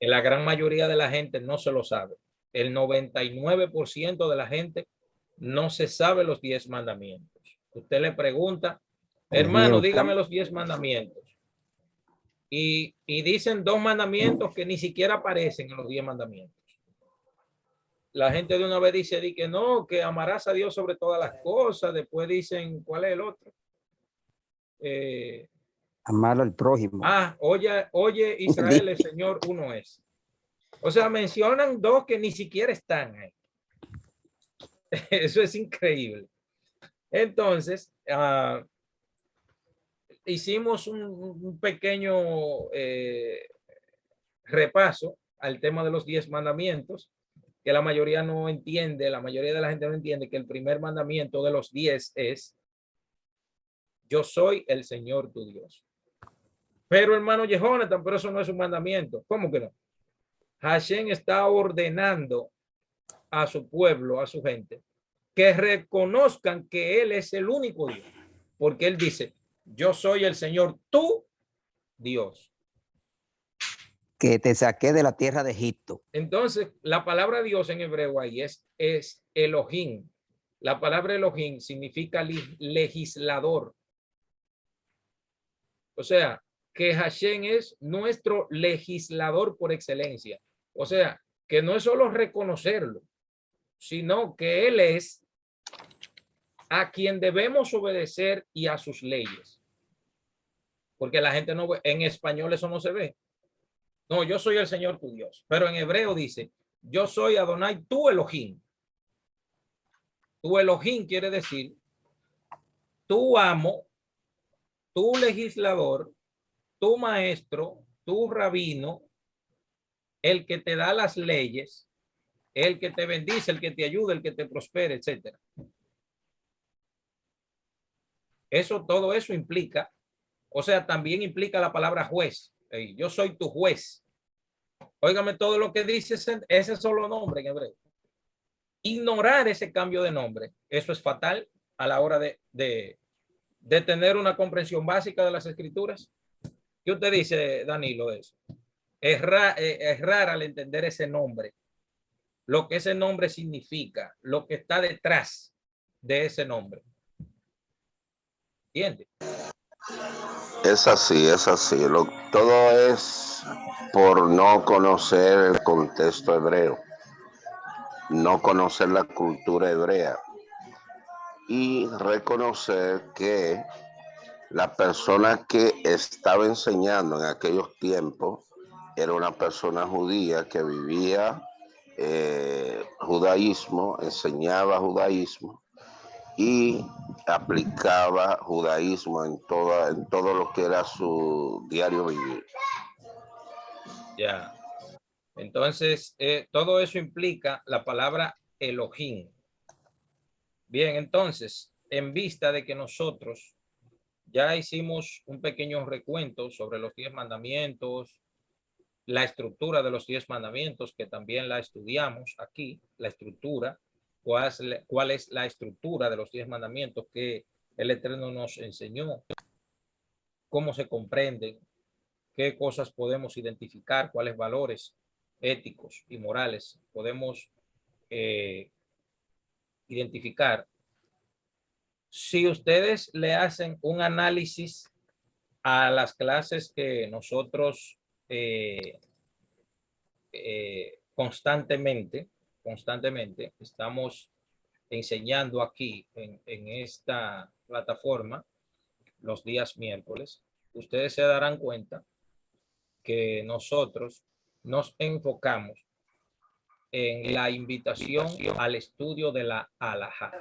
La gran mayoría de la gente no se lo sabe. El 99% de la gente no se sabe los 10 mandamientos. Usted le pregunta, hermano, dígame los 10 mandamientos. Y dicen 2 mandamientos que ni siquiera aparecen en los 10 mandamientos. La gente de una vez dice que no, que amarás a Dios sobre todas las cosas. Después dicen, ¿cuál es el otro? Amar al prójimo. Oye Israel, el Señor uno es. O sea, mencionan 2 que ni siquiera están ahí. Eso es increíble. Entonces, hicimos un pequeño repaso al tema de los 10 mandamientos, que la mayoría no entiende, la mayoría de la gente no entiende que el primer mandamiento de los 10 es: yo soy el Señor tu Dios. Pero hermano Jonathan, pero eso no es un mandamiento. ¿Cómo que no? Hashem está ordenando a su pueblo, a su gente, que reconozcan que Él es el único Dios. Porque Él dice, yo soy el Señor tu Dios. Que te saqué de la tierra de Egipto. Entonces, la palabra Dios en hebreo ahí es Elohim. La palabra Elohim significa legislador. O sea, que Hashem es nuestro legislador por excelencia. O sea, que no es solo reconocerlo, sino que Él es a quien debemos obedecer y a sus leyes. Porque la gente no ve, en español eso no se ve. No, yo soy el Señor tu Dios. Pero en hebreo dice, yo soy Adonai tu Elohim. Tu Elohim quiere decir tu amo, tu legislador, tu maestro, tu rabino, el que te da las leyes, el que te bendice, el que te ayuda, el que te prospere, etc. Todo eso implica, o sea, también implica la palabra juez. Yo soy tu juez. Óigame todo lo que dice ese solo nombre en hebreo. Ignorar ese cambio de nombre, eso es fatal a la hora de tener una comprensión básica de las escrituras. ¿Qué usted dice, Danilo, de eso? Errar al entender ese nombre, lo que ese nombre significa, lo que está detrás de ese nombre. ¿Entiende? Es así, es así. Todo es por no conocer el contexto hebreo, no conocer la cultura hebrea y reconocer que la persona que estaba enseñando en aquellos tiempos era una persona judía que vivía judaísmo, enseñaba judaísmo y aplicaba judaísmo en todo lo que era su diario vivir. Ya. Entonces, todo eso implica la palabra Elohim. Bien, entonces, en vista de que nosotros ya hicimos un pequeño recuento sobre los 10 mandamientos, la estructura de los 10 mandamientos, que también la estudiamos aquí, la estructura, cuál es la estructura de los 10 mandamientos que el Eterno nos enseñó, cómo se comprenden, qué cosas podemos identificar, cuáles valores éticos y morales podemos identificar. Si ustedes le hacen un análisis a las clases que nosotros constantemente estamos enseñando aquí en esta plataforma los días miércoles, ustedes se darán cuenta que nosotros nos enfocamos en la invitación al estudio de la halajá.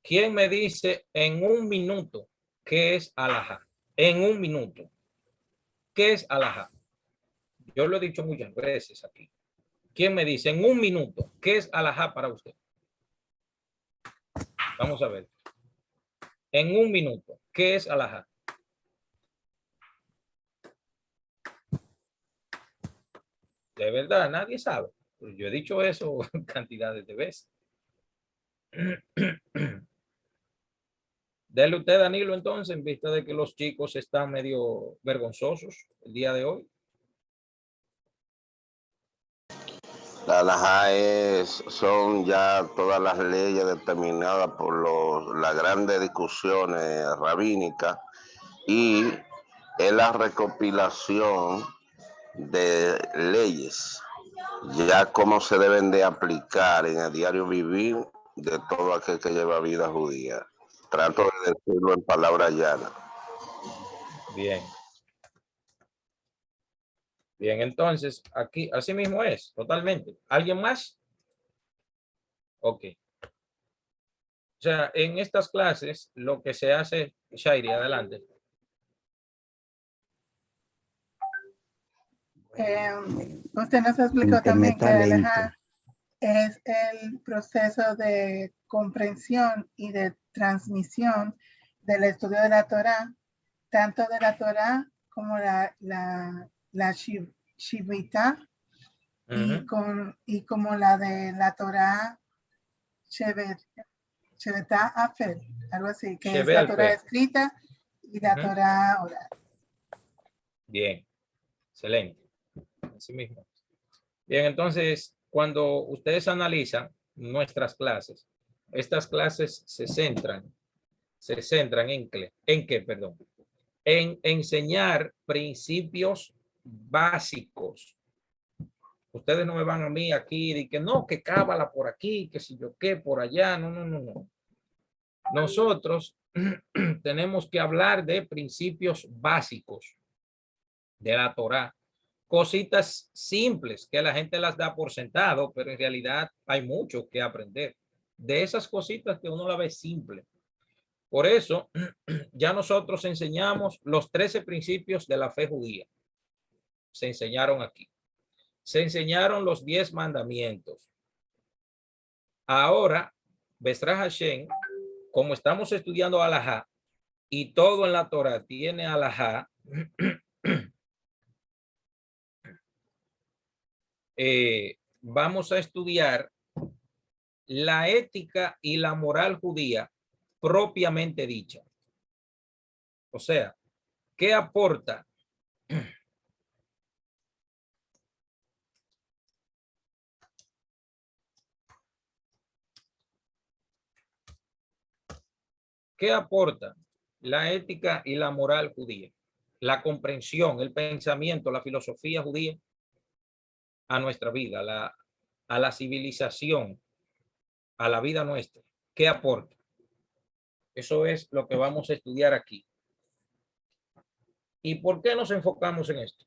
¿Quién me dice en un minuto qué es halajá? En un minuto. ¿Qué es halajá? Yo lo he dicho muchas veces aquí. ¿Quién me dice en un minuto qué es halajá para usted? Vamos a ver. En un minuto, ¿qué es halajá? De verdad, nadie sabe. Yo he dicho eso cantidades de veces. Dele usted, Danilo, entonces, en vista de que los chicos están medio vergonzosos el día de hoy. La halajá son ya todas las leyes determinadas por las grandes discusiones rabínicas y es la recopilación de leyes, ya cómo se deben de aplicar en el diario vivir de todo aquel que lleva vida judía. Trato de decirlo en palabras llanas. Bien. Bien, entonces, aquí, así mismo es, totalmente. ¿Alguien más? Ok. O sea, en estas clases, lo que se hace, Shairi, adelante. Usted nos explicó también Internet que está lento. Alejá es el proceso de comprensión y de transmisión del estudio de la Torá, tanto de la Torá como la Shivita y como la de la Torá Shevetá Afel, algo así, que es la Torá escrita y la Torá oral. Bien, excelente. Así mismo. Bien, entonces, cuando ustedes analizan nuestras clases, estas clases se centran en enseñar principios básicos. Ustedes no me van a mí aquí y que no, que cábala por aquí, que si yo qué por allá. No, no, no, no. Nosotros tenemos que hablar de principios básicos de la Torá. Cositas simples que la gente las da por sentado, pero en realidad hay mucho que aprender. De esas cositas que uno la ve simple. Por eso, ya nosotros enseñamos los 13 principios de la fe judía. Se enseñaron aquí. Se enseñaron los 10 mandamientos. Ahora, Besra Hashem, como estamos estudiando alajá y todo en la Torah tiene alajá, vamos a estudiar la ética y la moral judía propiamente dicha. O sea, ¿qué aporta? ¿Qué aporta la ética y la moral judía? La comprensión, el pensamiento, la filosofía judía a nuestra vida, a la civilización, a la vida nuestra. ¿Qué aporta? Eso es lo que vamos a estudiar aquí. ¿Y por qué nos enfocamos en esto?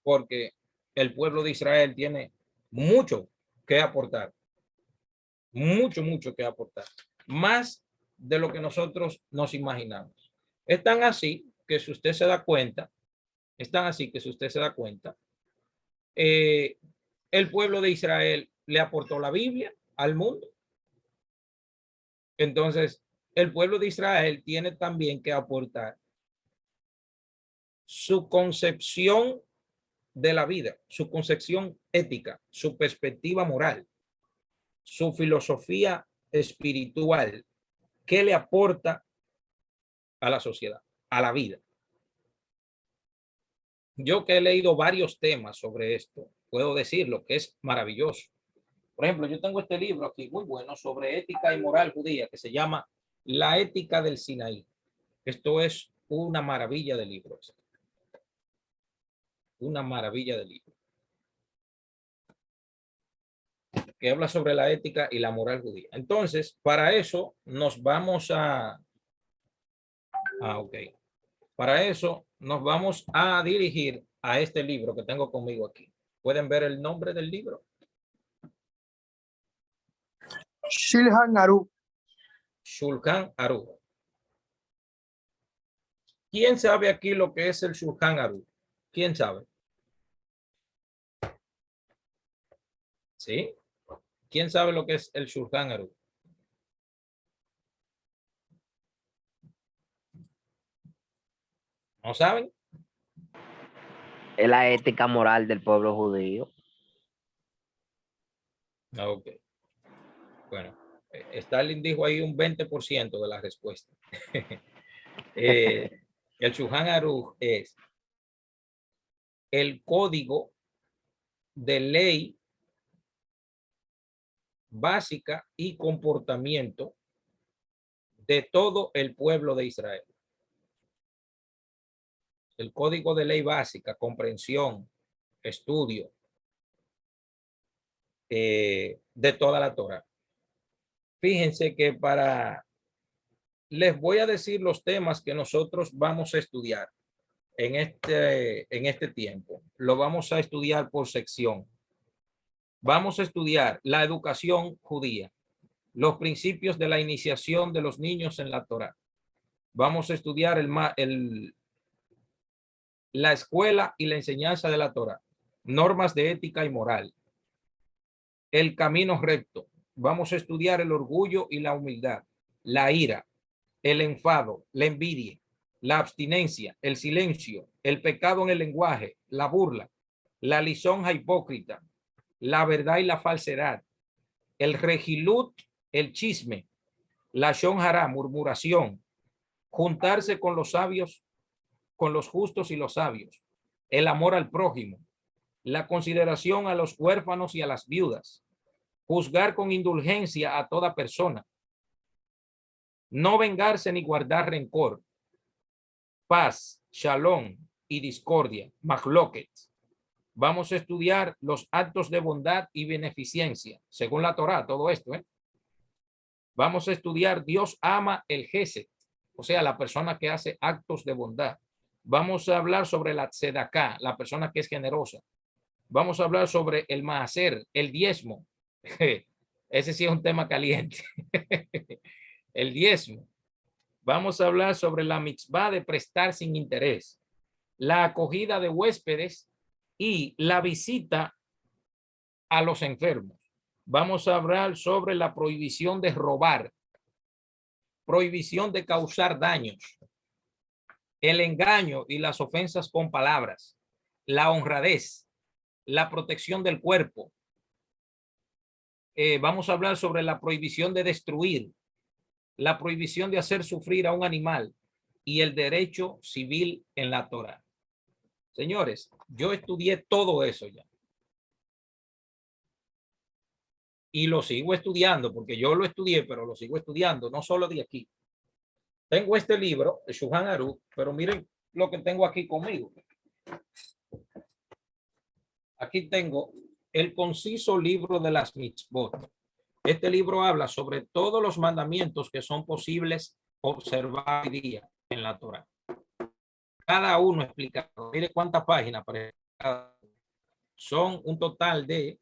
Porque el pueblo de Israel tiene mucho que aportar. Mucho que aportar. Más de lo que nosotros nos imaginamos. Es tan así que si usted se da cuenta, el pueblo de Israel le aportó la Biblia al mundo. Entonces, el pueblo de Israel tiene también que aportar su concepción de la vida, su concepción ética, su perspectiva moral, su filosofía espiritual, ¿qué le aporta a la sociedad, a la vida? Yo que he leído varios temas sobre esto, puedo decirlo que es maravilloso. Por ejemplo, yo tengo este libro aquí muy bueno sobre ética y moral judía que se llama La ética del Sinaí. Esto es una maravilla de libros. Una maravilla de libro. Que habla sobre la ética y la moral judía. Entonces, para eso nos vamos Para eso nos vamos a dirigir a este libro que tengo conmigo aquí. ¿Pueden ver el nombre del libro? Shulchan Aruch. Shulchan Aruch. ¿Quién sabe aquí lo que es el Shulchan Aruch? ¿Quién sabe? ¿Sí? ¿Quién sabe lo que es el Shulchan Aruch? ¿No saben? Es la ética moral del pueblo judío. Ok. Bueno, Stalin dijo ahí un 20% de la respuesta. El Shulchan Aruch es el código de ley básica y comportamiento de todo el pueblo de Israel. El código de ley básica, comprensión, estudio de toda la Torah. Fíjense que les voy a decir los temas que nosotros vamos a estudiar en este tiempo. Lo vamos a estudiar por sección. Vamos a estudiar la educación judía, los principios de la iniciación de los niños en la Torah. Vamos a estudiar la escuela y la enseñanza de la Torah, normas de ética y moral, el camino recto. Vamos a estudiar el orgullo y la humildad, la ira, el enfado, la envidia, la abstinencia, el silencio, el pecado en el lenguaje, la burla, la lisonja hipócrita, la verdad y la falsedad, el regilut, el chisme, la shon hará, murmuración, juntarse con los sabios, con los justos y los sabios, el amor al prójimo, la consideración a los huérfanos y a las viudas, juzgar con indulgencia a toda persona, no vengarse ni guardar rencor, paz, shalom y discordia, machloket. Vamos a estudiar los actos de bondad y beneficencia, según la Torá, todo esto. Vamos a estudiar Dios ama el Gesed, o sea, la persona que hace actos de bondad. Vamos a hablar sobre la tzedaká, la persona que es generosa. Vamos a hablar sobre el maaser, el diezmo. Ese sí es un tema caliente. El diezmo. Vamos a hablar sobre la mitzvah de prestar sin interés, la acogida de huéspedes y la visita a los enfermos. Vamos a hablar sobre la prohibición de robar, prohibición de causar daños, el engaño y las ofensas con palabras, la honradez, la protección del cuerpo. Vamos a hablar sobre la prohibición de destruir, la prohibición de hacer sufrir a un animal y el derecho civil en la Torá. Señores, yo estudié todo eso ya. Y lo sigo estudiando, porque yo lo estudié, pero lo sigo estudiando, no solo de aquí. Tengo este libro, de Shulchan Aruch, pero miren lo que tengo aquí conmigo. Aquí tengo el conciso libro de las mitzvot. Este libro habla sobre todos los mandamientos que son posibles observar hoy día en la Torá. Cada uno explicado. Mire cuántas páginas. Son un total de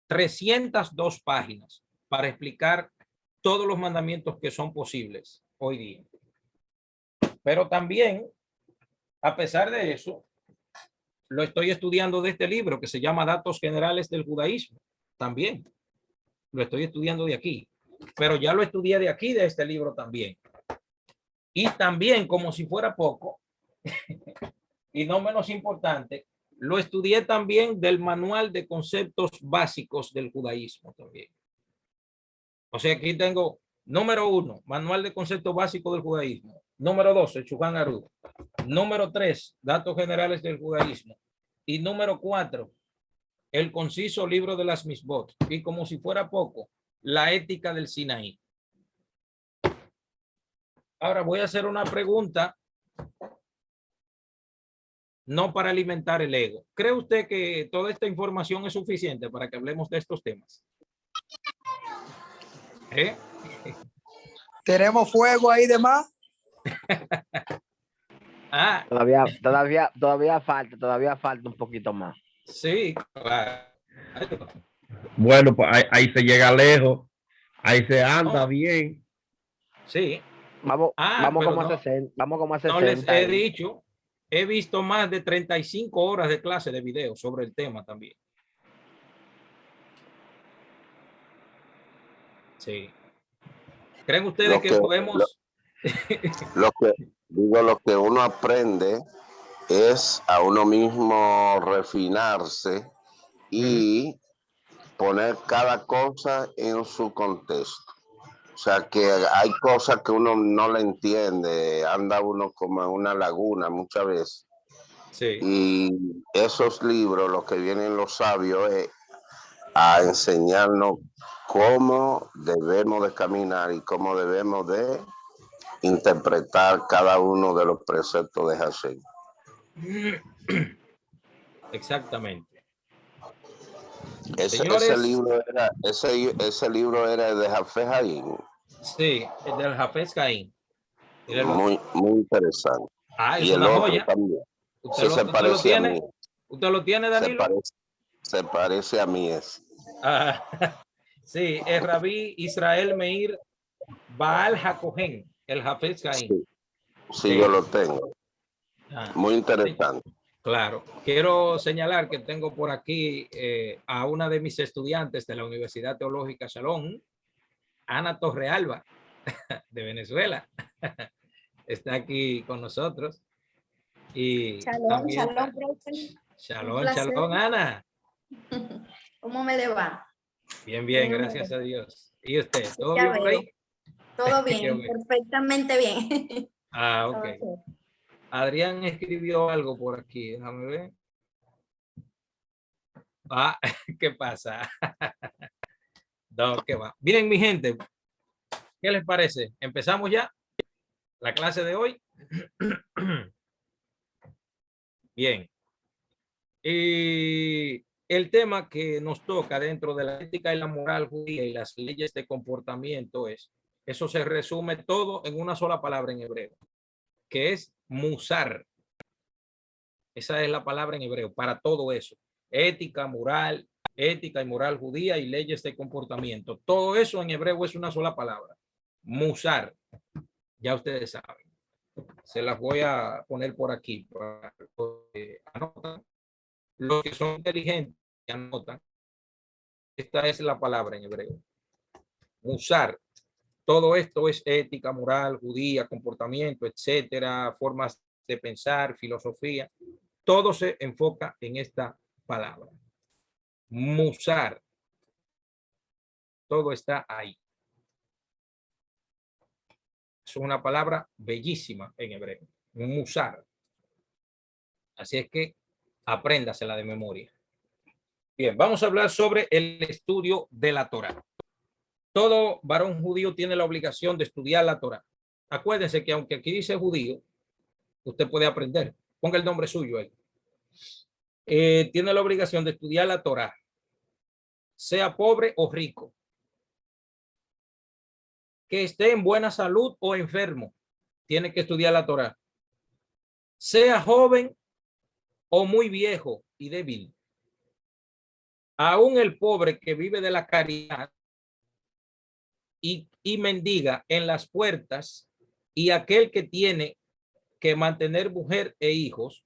302 páginas para explicar todos los mandamientos que son posibles hoy día. Pero también, a pesar de eso, lo estoy estudiando de este libro que se llama Datos Generales del Judaísmo. También lo estoy estudiando de aquí, pero ya lo estudié de aquí, de este libro también. Y también, como si fuera poco, y no menos importante, lo estudié también del Manual de Conceptos Básicos del Judaísmo también. O sea, aquí tengo número 1, Manual de Conceptos Básicos del Judaísmo. Número 2, el Shulchan Aruch. Número 3, Datos Generales del Judaísmo. Y número 4, el conciso libro de las Mitzvot. Y como si fuera poco, la ética del Sinaí. Ahora voy a hacer una pregunta, no para alimentar el ego. ¿Cree usted que toda esta información es suficiente para que hablemos de estos temas? ¿Tenemos fuego ahí de más? Todavía falta un poquito más. Sí, claro. Bueno, pues ahí se llega lejos, ahí se anda bien. Sí. Vamos como a 60. No les he dicho, he visto más de 35 horas de clase de video sobre el tema también. Sí. ¿Creen ustedes que podemos? Lo que uno aprende es a uno mismo refinarse y poner cada cosa en su contexto. O sea que hay cosas que uno no le entiende, anda uno como en una laguna muchas veces. Sí. Y esos libros, lo que vienen los sabios es a enseñarnos cómo debemos de caminar y cómo debemos de interpretar cada uno de los preceptos de Hashem. Exactamente. Ese Señores, libro era de Jafet Haim. sí, el del Jafet Caín. Muy interesante. Es Y el una otro joya. también. ¿Usted Se lo parece a tiene? mí. ¿Usted lo tiene, Danilo? Se parece a mí. Sí, es Rabí Israel Meir Baal Hakohen, el Jafet Caín. Sí, yo lo tengo. Muy interesante. Claro. Quiero señalar que tengo por aquí a una de mis estudiantes de la Universidad Teológica Shalom, Ana Torrealba, de Venezuela. Está aquí con nosotros. Y Shalom, también shalom, profe. Shalom, shalom, Ana. ¿Cómo me le va? Bien, bien, gracias a Dios. ¿Y usted? ¿Todo Ya bien por ahí? Todo bien, perfectamente bien. Ok. Adrián escribió algo por aquí, déjame ver. ¿Qué pasa? No, ¿qué va? Bien, mi gente, ¿qué les parece? ¿Empezamos ya la clase de hoy? Bien. Y el tema que nos toca dentro de la ética y la moral judía y las leyes de comportamiento eso se resume todo en una sola palabra en hebreo, que es musar. Esa es la palabra en hebreo para todo eso. Ética y moral judía y leyes de comportamiento. Todo eso en hebreo es una sola palabra. Musar. Ya ustedes saben. Se las voy a poner por aquí. Anotan. Los que son inteligentes anotan. Esta es la palabra en hebreo. Musar. Todo esto es ética, moral, judía, comportamiento, etcétera, formas de pensar, filosofía. Todo se enfoca en esta palabra. Musar. Todo está ahí. Es una palabra bellísima en hebreo. Musar. Así es que apréndasela de memoria. Bien, vamos a hablar sobre el estudio de la Torá. Todo varón judío tiene la obligación de estudiar la Torá. Acuérdense que aunque aquí dice judío, usted puede aprender. Ponga el nombre suyo ahí. Tiene la obligación de estudiar la Torá, sea pobre o rico, que esté en buena salud o enfermo, tiene que estudiar la Torá, sea joven o muy viejo y débil. Aún el pobre que vive de la caridad y mendiga en las puertas, y aquel que tiene que mantener mujer e hijos,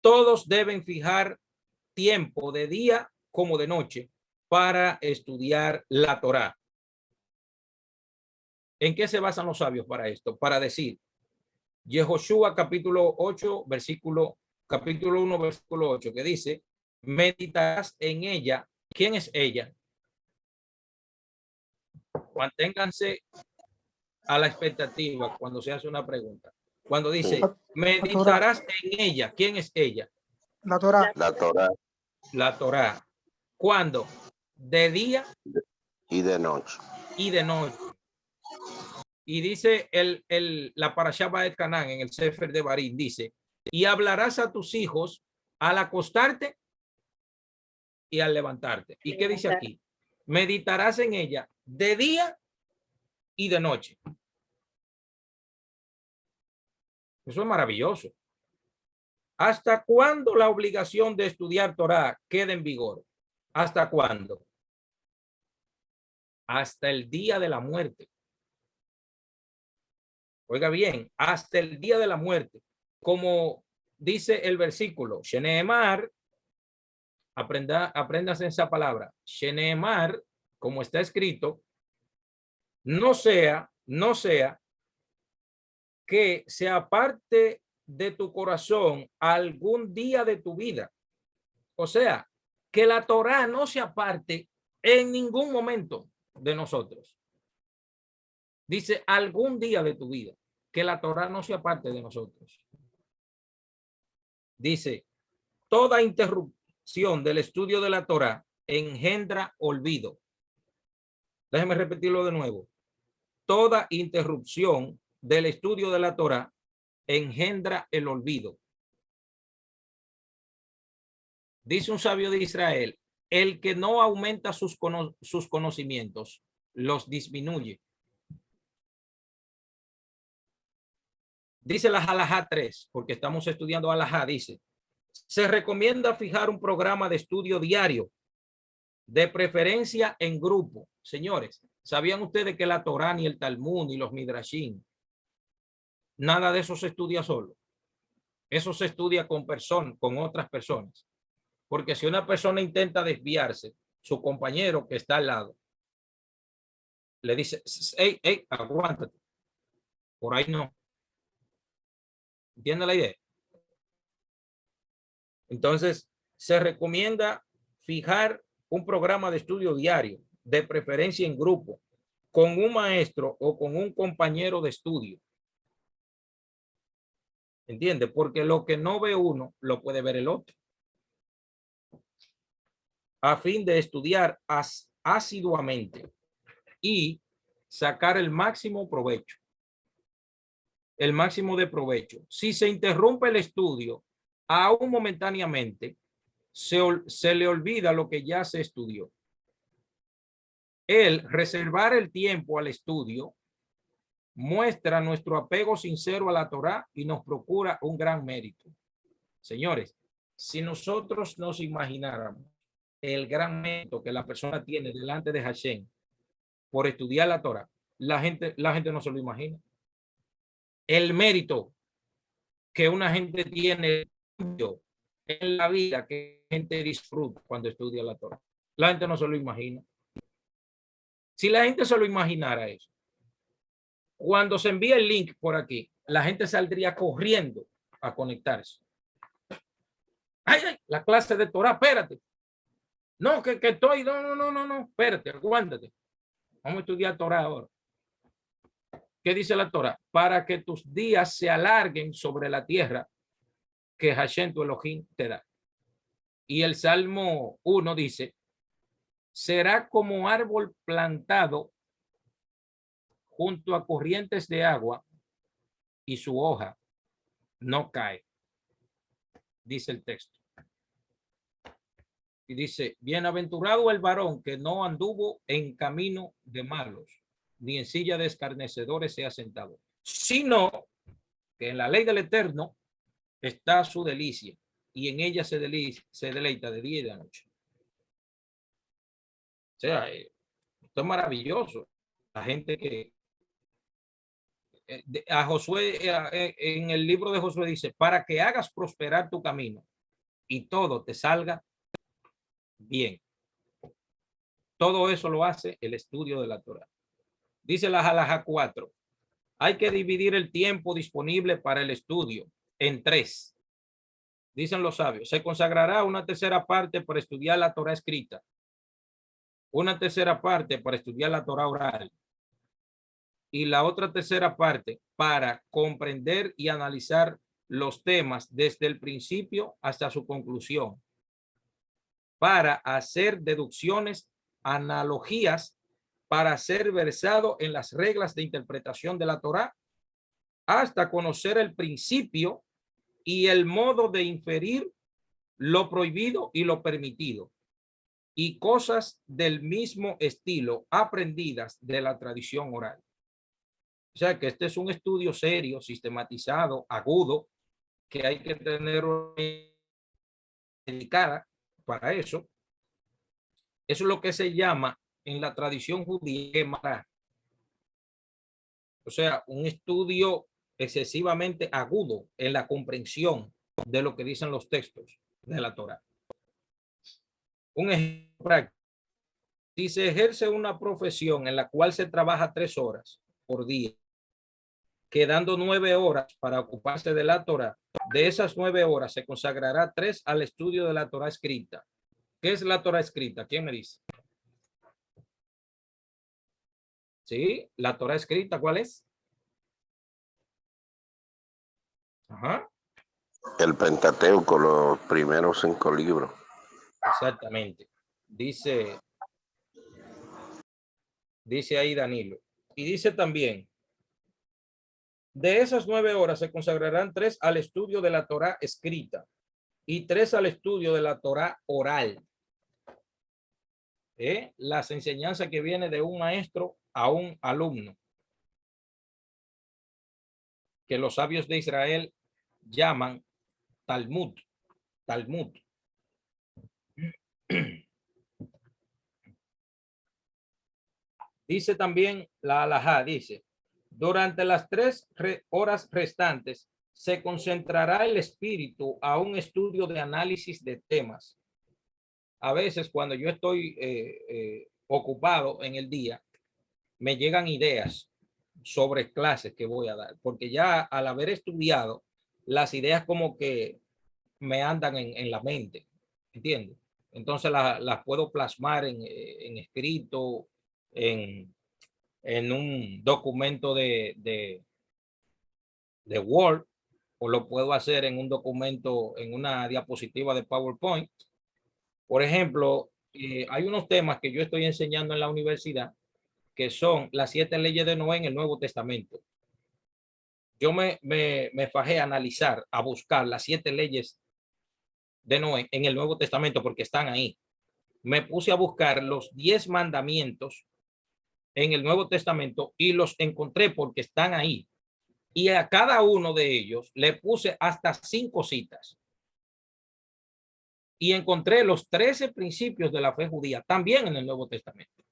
todos deben fijar tiempo de día como de noche para estudiar la Torá. ¿En qué se basan los sabios para esto? Para decir, Yehoshua capítulo 8, capítulo 1, versículo 8, que dice, meditarás en ella. ¿Quién es ella? Manténganse a la expectativa cuando se hace una pregunta. Cuando dice, meditarás en ella. ¿Quién es ella? La Torá. La Torá. La Torá. ¿Cuándo? De día y de noche. Y de noche. Y dice la Parashá Baet Canán en el Sefer de Barín, dice, y hablarás a tus hijos al acostarte y al levantarte. ¿Y qué dice aquí? Meditarás en ella de día y de noche. Eso es maravilloso. ¿Hasta cuándo la obligación de estudiar Torá queda en vigor? ¿Hasta cuándo? Hasta el día de la muerte. Oiga bien, hasta el día de la muerte. Como dice el versículo, Sheneemar, aprendas esa palabra. Sheneemar, como está escrito, no sea que se aparte de tu corazón algún día de tu vida. O sea, que la Torá no se aparte en ningún momento de nosotros. Dice algún día de tu vida, que la Torá no se aparte de nosotros. Dice, toda interrupción del estudio de la Torá engendra olvido. Déjeme repetirlo de nuevo. Toda interrupción del estudio de la Torá engendra el olvido. Dice un sabio de Israel, el que no aumenta sus conocimientos, los disminuye. Dice la Halajá 3, porque estamos estudiando Halajá, dice, se recomienda fijar un programa de estudio diario, de preferencia en grupo. Señores, ¿sabían ustedes que la Torá, ni el Talmud, ni los Midrashim, nada de eso se estudia solo? Eso se estudia con personas, con otras personas. Porque si una persona intenta desviarse, su compañero que está al lado le dice, hey, aguántate. Por ahí no. ¿Entiende la idea? Entonces, se recomienda fijar un programa de estudio diario, de preferencia en grupo, con un maestro o con un compañero de estudio. ¿Entiende? Porque lo que no ve uno, lo puede ver el otro. A fin de estudiar asiduamente y sacar el máximo provecho. El máximo de provecho. Si se interrumpe el estudio, aún momentáneamente, se le olvida lo que ya se estudió. El reservar el tiempo al estudio muestra nuestro apego sincero a la Torá y nos procura un gran mérito. Señores, si nosotros nos imagináramos el gran mérito que la persona tiene delante de Hashem por estudiar la Torá, la gente no se lo imagina. El mérito que una gente tiene en la vida, que la gente disfruta cuando estudia la Torá, la gente no se lo imagina. Si la gente se lo imaginara eso, cuando se envía el link por aquí, la gente saldría corriendo a conectarse. Ay, la clase de Torá, espérate. No, que estoy, no, espérate, aguántate. Vamos a estudiar Torá ahora. ¿Qué dice la Torá? Para que tus días se alarguen sobre la tierra que Hashem tu Elohim te da. Y el Salmo 1 dice, será como árbol plantado junto a corrientes de agua y su hoja no cae. Dice el texto. Y dice, bienaventurado el varón que no anduvo en camino de malos, ni en silla de escarnecedores se ha sentado, sino que en la ley del Eterno está su delicia, y en ella se deleita de día y de noche. O sea, esto es maravilloso. La gente que a Josué, en el libro de Josué dice, para que hagas prosperar tu camino y todo te salga bien. Todo eso lo hace el estudio de la Torá. Dice la Halajá 4, hay que dividir el tiempo disponible para el estudio en 3. Dicen los sabios, se consagrará una tercera parte para estudiar la Torá escrita, una tercera parte para estudiar la Torá oral y la otra tercera parte para comprender y analizar los temas desde el principio hasta su conclusión, para hacer deducciones, analogías, para ser versado en las reglas de interpretación de la Torá, hasta conocer el principio y el modo de inferir lo prohibido y lo permitido, y cosas del mismo estilo aprendidas de la tradición oral. O sea que este es un estudio serio, sistematizado, agudo, que hay que tener dedicada para eso. Eso es lo que se llama en la tradición judía Gemara. O sea, un estudio excesivamente agudo en la comprensión de lo que dicen los textos de la Torá. Un ejemplo práctico. Si se ejerce una profesión en la cual se trabaja 3 horas por día, quedando 9 horas para ocuparse de la Torá, de esas 9 horas se consagrará 3 al estudio de la Torá escrita ¿Qué es la Torá escrita? ¿Quién me dice? Sí, la Torá escrita, ¿cuál es? Ajá, El Pentateuco, los primeros 5 libros. exactamente. Dice ahí Danilo. Y dice también, de esas 9 horas se consagrarán 3 al estudio de la Torá escrita y 3 al estudio de la Torá oral. Las enseñanzas que viene de un maestro a un alumno, que los sabios de Israel llaman Talmud. Talmud. Dice también la halajá, dice, durante las 3 horas restantes se concentrará el espíritu a un estudio de análisis de temas. A veces cuando yo estoy ocupado en el día, me llegan ideas sobre clases que voy a dar, porque ya al haber estudiado, las ideas como que me andan en la mente, ¿entiendes? Entonces las puedo plasmar en escrito, en un documento de Word, o lo puedo hacer en un documento, en una diapositiva de PowerPoint. Por ejemplo, hay unos temas que yo estoy enseñando en la universidad que son las 7 leyes de Noé en el Nuevo Testamento. Yo me fajé a analizar, a buscar las 7 leyes de Noé en el Nuevo Testamento porque están ahí. Me puse a buscar los 10 mandamientos en el Nuevo Testamento y los encontré porque están ahí. Y a cada uno de ellos le puse hasta 5 citas. Y encontré los 13 principios de la fe judía también en el Nuevo Testamento.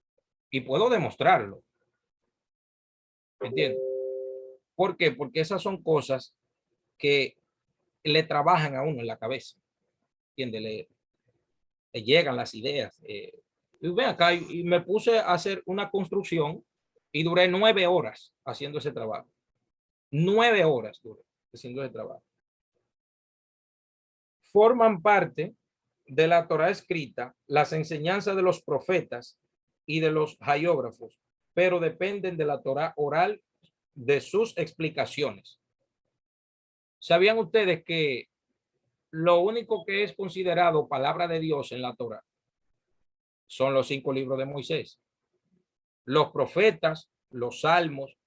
Y puedo demostrarlo. ¿Entiendes? ¿Por qué? Porque esas son cosas que le trabajan a uno en la cabeza. ¿Entiendes? Le llegan las ideas. Y ven acá, y me puse a hacer una construcción y duré 9 horas haciendo ese trabajo. 9 horas duré haciendo ese trabajo. Forman parte de la Torá escrita las enseñanzas de los profetas y de los hagiógrafos, pero dependen de la Torá oral, de sus explicaciones. ¿Sabían ustedes que lo único que es considerado palabra de Dios en la Torá son los 5 libros de Moisés? Los profetas, los salmos,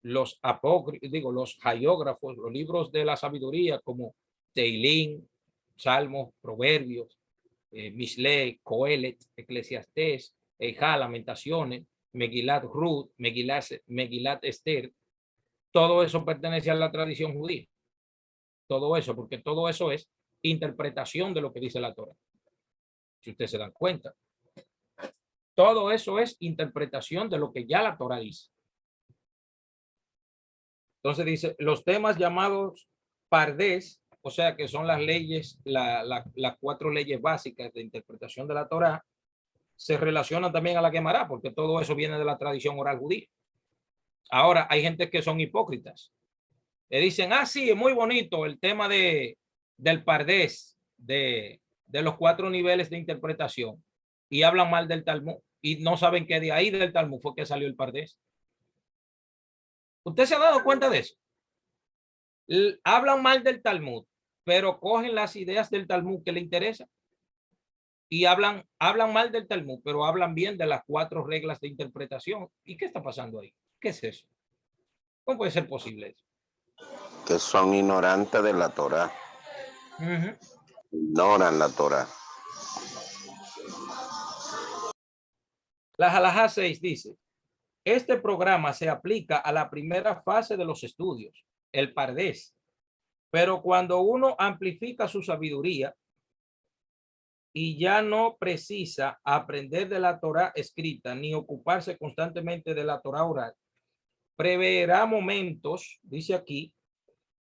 los apócrifos, los hagiógrafos, los libros de la sabiduría como Teilín, Salmos, Proverbios, Mishle, Coelet, Eclesiastés, Eijá, Lamentaciones, Megilat Ruth, Megilat Esther, todo eso pertenece a la tradición judía. Todo eso, porque todo eso es interpretación de lo que dice la Torá. Si ustedes se dan cuenta, todo eso es interpretación de lo que ya la Torá dice. Entonces dice, los temas llamados Pardés, o sea que son las leyes, las 4 leyes básicas de interpretación de la Torá, se relacionan también a la Guemará, porque todo eso viene de la tradición oral judía. Ahora, hay gente que son hipócritas. Le dicen, sí, es muy bonito el tema del Pardés, de los 4 niveles de interpretación, y hablan mal del Talmud, y no saben que de ahí del Talmud fue que salió el Pardés. ¿Usted se ha dado cuenta de eso? Hablan mal del Talmud, pero cogen las ideas del Talmud que le interesan y hablan mal del Talmud, pero hablan bien de las 4 reglas de interpretación. ¿Y qué está pasando ahí? ¿Qué es eso? ¿Cómo puede ser posible eso? Que son ignorantes de la Torá. Ignoran la Torá. La halajá 6 dice, este programa se aplica a la primera fase de los estudios, el Pardés, pero cuando uno amplifica su sabiduría y ya no precisa aprender de la Torá escrita ni ocuparse constantemente de la Torá oral, preverá momentos, dice aquí,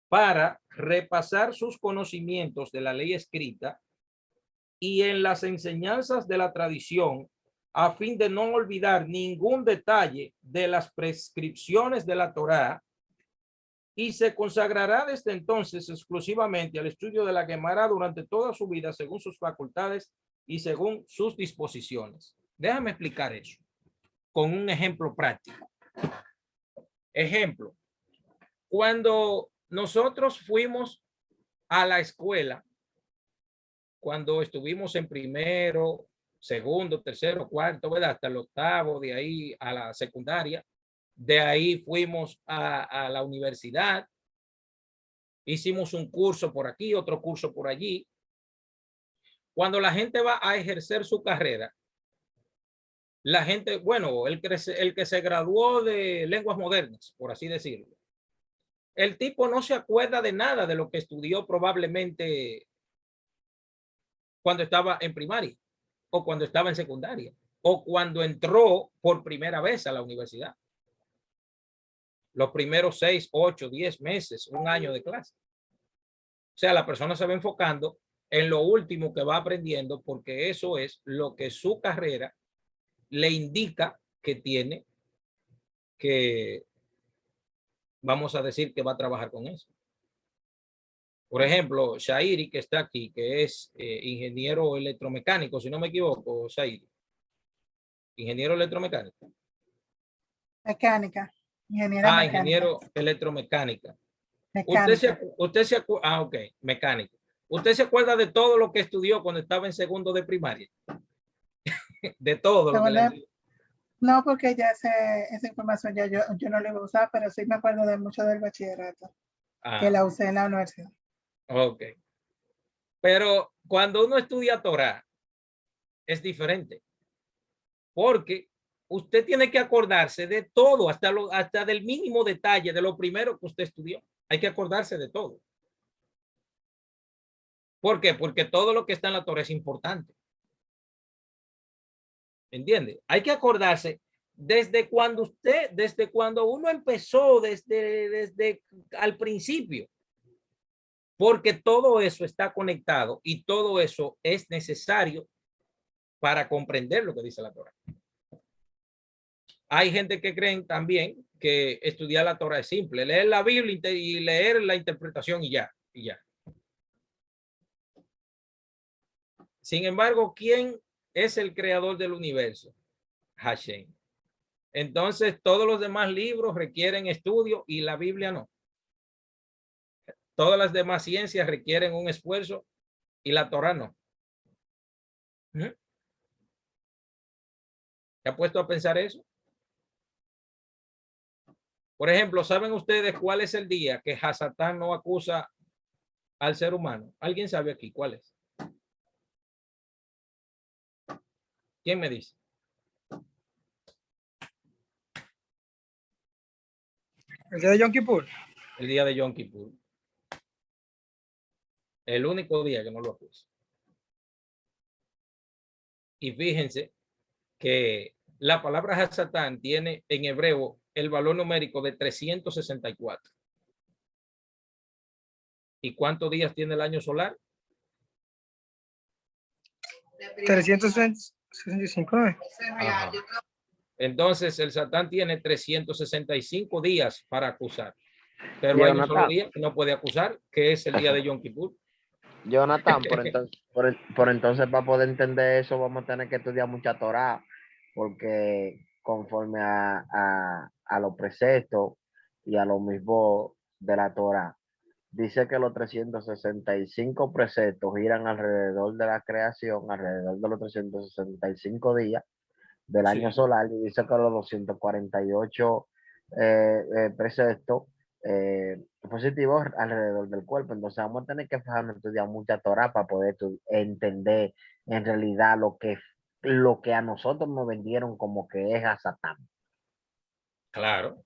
para repasar sus conocimientos de la ley escrita y en las enseñanzas de la tradición, a fin de no olvidar ningún detalle de las prescripciones de la Torá y se consagrará desde entonces exclusivamente al estudio de la Gemara durante toda su vida según sus facultades y según sus disposiciones. Déjame explicar eso con un ejemplo práctico. Ejemplo, cuando nosotros fuimos a la escuela, cuando estuvimos en primero, segundo, tercero, cuarto, ¿verdad? Hasta el octavo, de ahí a la secundaria, de ahí fuimos a la universidad, hicimos un curso por aquí, otro curso por allí. Cuando la gente va a ejercer su carrera, la gente, bueno, el que se graduó de lenguas modernas, por así decirlo, el tipo no se acuerda de nada de lo que estudió probablemente cuando estaba en primaria o cuando estaba en secundaria o cuando entró por primera vez a la universidad. Los primeros 6, 8, 10 meses, un año de clase. O sea, la persona se va enfocando en lo último que va aprendiendo porque eso es lo que su carrera le indica que tiene que, vamos a decir que va a trabajar con eso. Por ejemplo, Shairi, que está aquí, que es ingeniero electromecánico, si no me equivoco, Shairi. Ingeniero electromecánico. Mecánica. Ingeniera mecánica. Ingeniero electromecánica. Mecánica. Usted se acuerda, ok, mecánico. ¿Usted se acuerda de todo lo que estudió cuando estaba en segundo de primaria? De todo lo que le enseñó. No, porque ya esa información ya yo no la iba a usar, pero sí me acuerdo de mucho del bachillerato, que la usé en la universidad. Ok. Pero cuando uno estudia Torah, es diferente. Porque usted tiene que acordarse de todo, hasta del mínimo detalle, de lo primero que usted estudió. Hay que acordarse de todo. ¿Por qué? Porque todo lo que está en la Torah es importante. ¿Entiende? Hay que acordarse desde cuando uno empezó, desde al principio. Porque todo eso está conectado y todo eso es necesario para comprender lo que dice la Torah. Hay gente que creen también que estudiar la Torah es simple, leer la Biblia y leer la interpretación y ya. Sin embargo, ¿quién es el creador del universo? Hashem. Entonces, todos los demás libros requieren estudio y la Biblia no. Todas las demás ciencias requieren un esfuerzo y la Torah no. ¿Se ha puesto a pensar eso? Por ejemplo, ¿saben ustedes cuál es el día que Hasatán no acusa al ser humano? ¿Alguien sabe aquí cuál es? ¿Quién me dice? El día de Yom Kippur. El día de Yom Kippur. El único día que no lo acusa. Y fíjense que la palabra Hasatán tiene en hebreo el valor numérico de 364. ¿Y cuántos días tiene el año solar? 365. Ajá. Entonces el Satán tiene 365 días para acusar. Pero hay un solo día que no puede acusar, que es el día de Yom Kippur. Jonathan, por entonces para poder entender eso vamos a tener que estudiar mucha Torah, porque conforme a los preceptos y a lo mismo de la Torah, dice que los 365 preceptos giran alrededor de la creación, alrededor de los 365 días del año solar, y dice que los 248 preceptos positivos alrededor del cuerpo. Entonces vamos a tener que fijarnos, estudiar mucha Torah para poder entender en realidad lo que a nosotros nos vendieron como que es a Satán. Claro.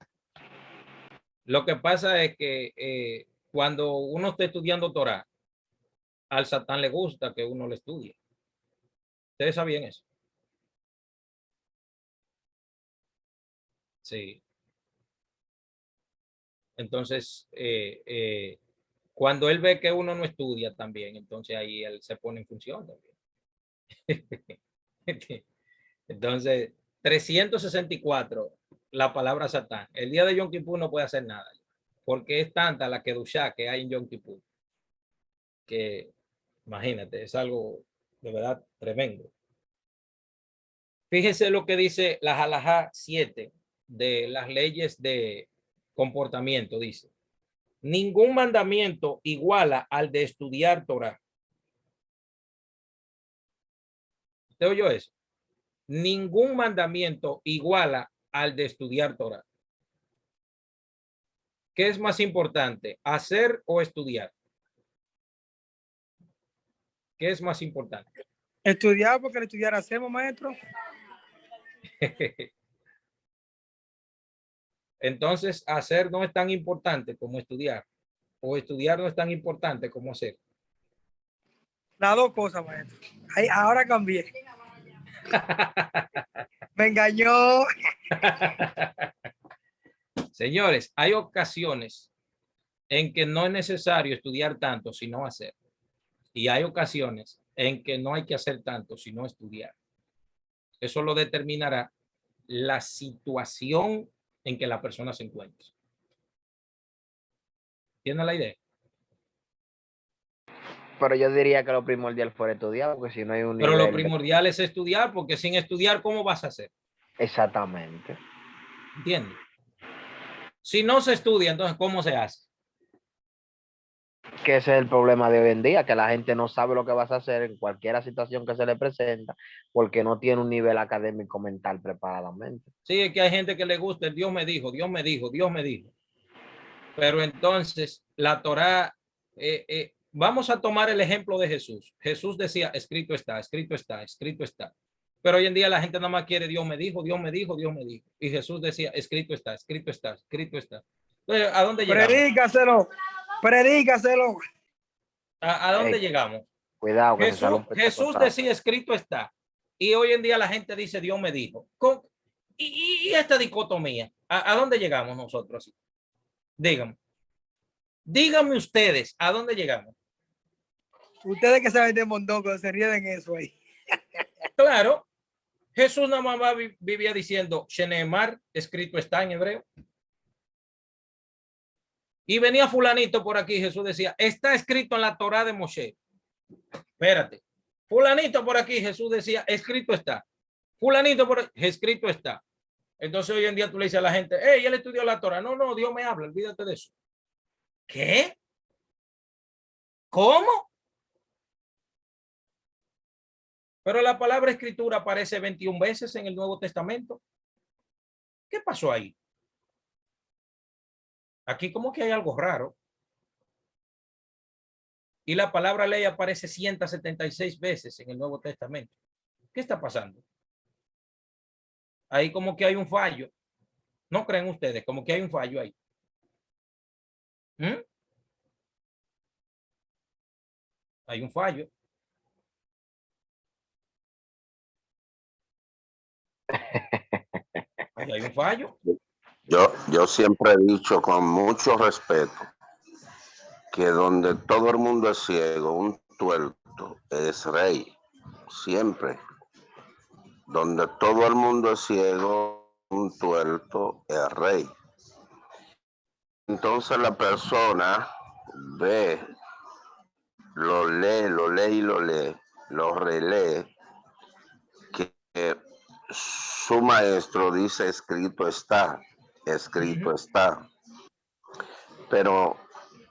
Lo que pasa es que cuando uno está estudiando Torah, al Satán le gusta que uno lo estudie. ¿Ustedes sabían eso? Sí. Entonces, cuando él ve que uno no estudia también, entonces ahí él se pone en función también. Entonces, 364, la palabra Satán. El día de Yom Kippur no puede hacer nada. porque es tanta la kedushá que hay en Yom Kippur, que imagínate, es algo de verdad tremendo. Fíjense lo que dice la halajá 7 de las leyes de comportamiento. Dice, ningún mandamiento iguala al de estudiar Torah. ¿Usted oyó eso? Ningún mandamiento iguala al de estudiar Torah. ¿Qué es más importante, hacer o estudiar? ¿Qué es más importante? Estudiar, porque al estudiar hacemos, maestro. Entonces, hacer no es tan importante como estudiar, o estudiar no es tan importante como hacer. Las dos cosas, maestro. Ahí, ahora cambié. Me engañó. Señores, hay ocasiones en que no es necesario estudiar tanto, sino hacer. Y hay ocasiones en que no hay que hacer tanto, sino estudiar. Eso lo determinará la situación en que la persona se encuentre. ¿Tiene la idea? Pero yo diría que lo primordial fuera estudiar, porque si no hay un Pero nivel lo primordial es estudiar, porque sin estudiar, ¿cómo vas a hacer? Exactamente. ¿Entiendes? Si no se estudia, entonces, ¿cómo se hace? Que ese es el problema de hoy en día, que la gente no sabe lo que vas a hacer en cualquier situación que se le presenta, porque no tiene un nivel académico mental preparadamente. Sí, es que hay gente que le gusta el Dios me dijo, Dios me dijo, Dios me dijo. Pero entonces, la Torá, vamos a tomar el ejemplo de Jesús. Jesús decía, escrito está, escrito está, escrito está. Pero hoy en día la gente nada más quiere Dios me dijo, Dios me dijo, Dios me dijo. Y Jesús decía, escrito está, escrito está, escrito está. Entonces, ¿a dónde llegamos? Predícaselo. Predícaselo. ¿A dónde llegamos? Cuidado, que Jesús decía, escrito está. Y hoy en día la gente dice, Dios me dijo. Y esta dicotomía, ¿a dónde llegamos nosotros? Díganme ustedes, ¿a dónde llegamos? Ustedes que saben de mondongo se ríen en eso ahí. Claro, Jesús nada más vivía diciendo, Shenemar, escrito está en hebreo. Y venía fulanito por aquí, Jesús decía, está escrito en la Torá de Moshe. Espérate. Fulanito por aquí, Jesús decía, escrito está. Fulanito por aquí, escrito está. Entonces hoy en día tú le dices a la gente, hey, él estudió la Torá. No, no, Dios me habla, olvídate de eso. ¿Qué? ¿Cómo? Pero la palabra escritura aparece 21 veces en el Nuevo Testamento. ¿Qué pasó ahí? Aquí como que hay algo raro. Y la palabra ley aparece 176 veces en el Nuevo Testamento. ¿Qué está pasando? Ahí como que hay un fallo. ¿No creen ustedes? Como que hay un fallo ahí. Hay un fallo. Ahí hay un fallo. Yo siempre he dicho con mucho respeto que donde todo el mundo es ciego, un tuerto es rey. Siempre. Donde todo el mundo es ciego, un tuerto es rey. Entonces la persona ve, lo lee y lo lee, lo relee, que su maestro dice escrito está, escrito está. Pero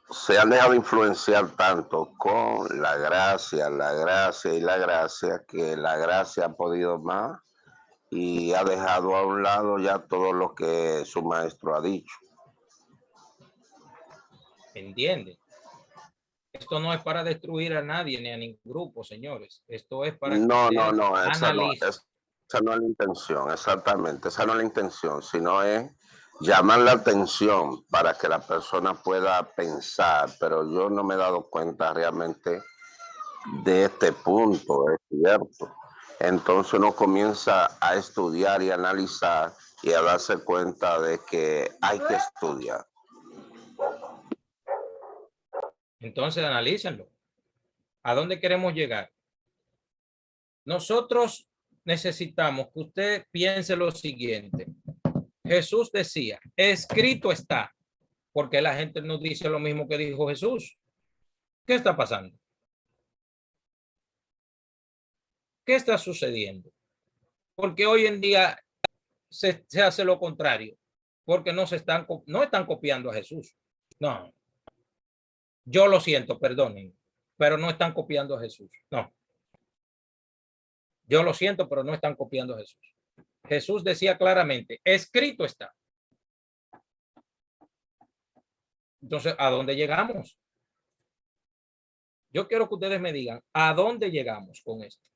se han dejado influenciar tanto con la gracia y la gracia, que la gracia ha podido más y ha dejado a un lado ya todo lo que su maestro ha dicho. ¿Entiende? Esto no es para destruir a nadie ni a ningún grupo, señores. Esto es para que No, esa no es la intención, exactamente, esa no es la intención, sino es llamar la atención para que la persona pueda pensar, pero yo no me he dado cuenta realmente de este punto, es cierto. Entonces uno comienza a estudiar y analizar y a darse cuenta de que hay que estudiar. Entonces analícenlo. ¿A dónde queremos llegar? Nosotros necesitamos que usted piense lo siguiente. Jesús decía, escrito está. ¿Por qué la gente no dice lo mismo que dijo Jesús? ¿Qué está pasando? ¿Qué está sucediendo? Porque hoy en día se hace lo contrario, porque no están copiando a Jesús. No, yo lo siento, perdonen, pero no están copiando a Jesús. No, yo lo siento, pero no están copiando a Jesús. Jesús decía claramente, escrito está. Entonces, ¿a dónde llegamos? Yo quiero que ustedes me digan, ¿a dónde llegamos con esto?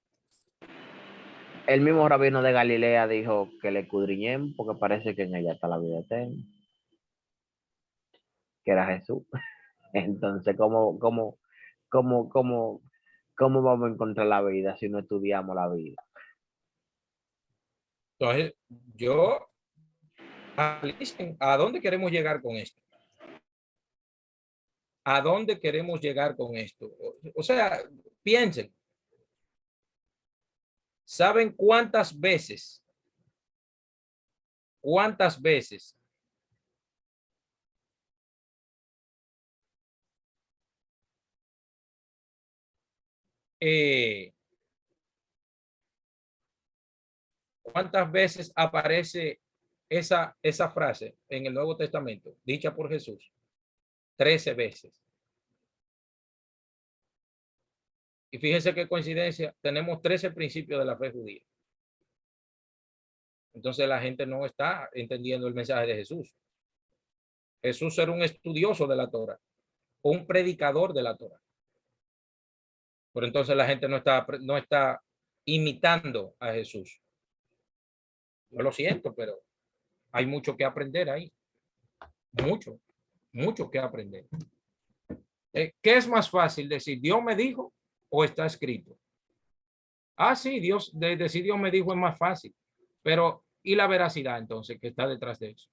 El mismo rabino de Galilea dijo que le escudriñen porque parece que en ella está la vida eterna, que era Jesús. Entonces, ¿cómo vamos a encontrar la vida si no estudiamos la vida? Entonces, ¿a dónde queremos llegar con esto? ¿A dónde queremos llegar con esto? O sea, piensen. ¿Saben cuántas veces aparece esa frase en el Nuevo Testamento, dicha por Jesús? 13 veces. Y fíjense qué coincidencia, tenemos 13 principios de la fe judía. Entonces la gente no está entendiendo el mensaje de Jesús. Jesús era un estudioso de la Torá, un predicador de la Torá. Pero entonces la gente no está imitando a Jesús. Yo lo siento, pero hay mucho que aprender ahí. Mucho que aprender. ¿Qué es más fácil decir? ¿Dios me dijo o está escrito? Ah, sí, decir Dios me dijo es más fácil. Pero, ¿y la veracidad entonces que está detrás de eso?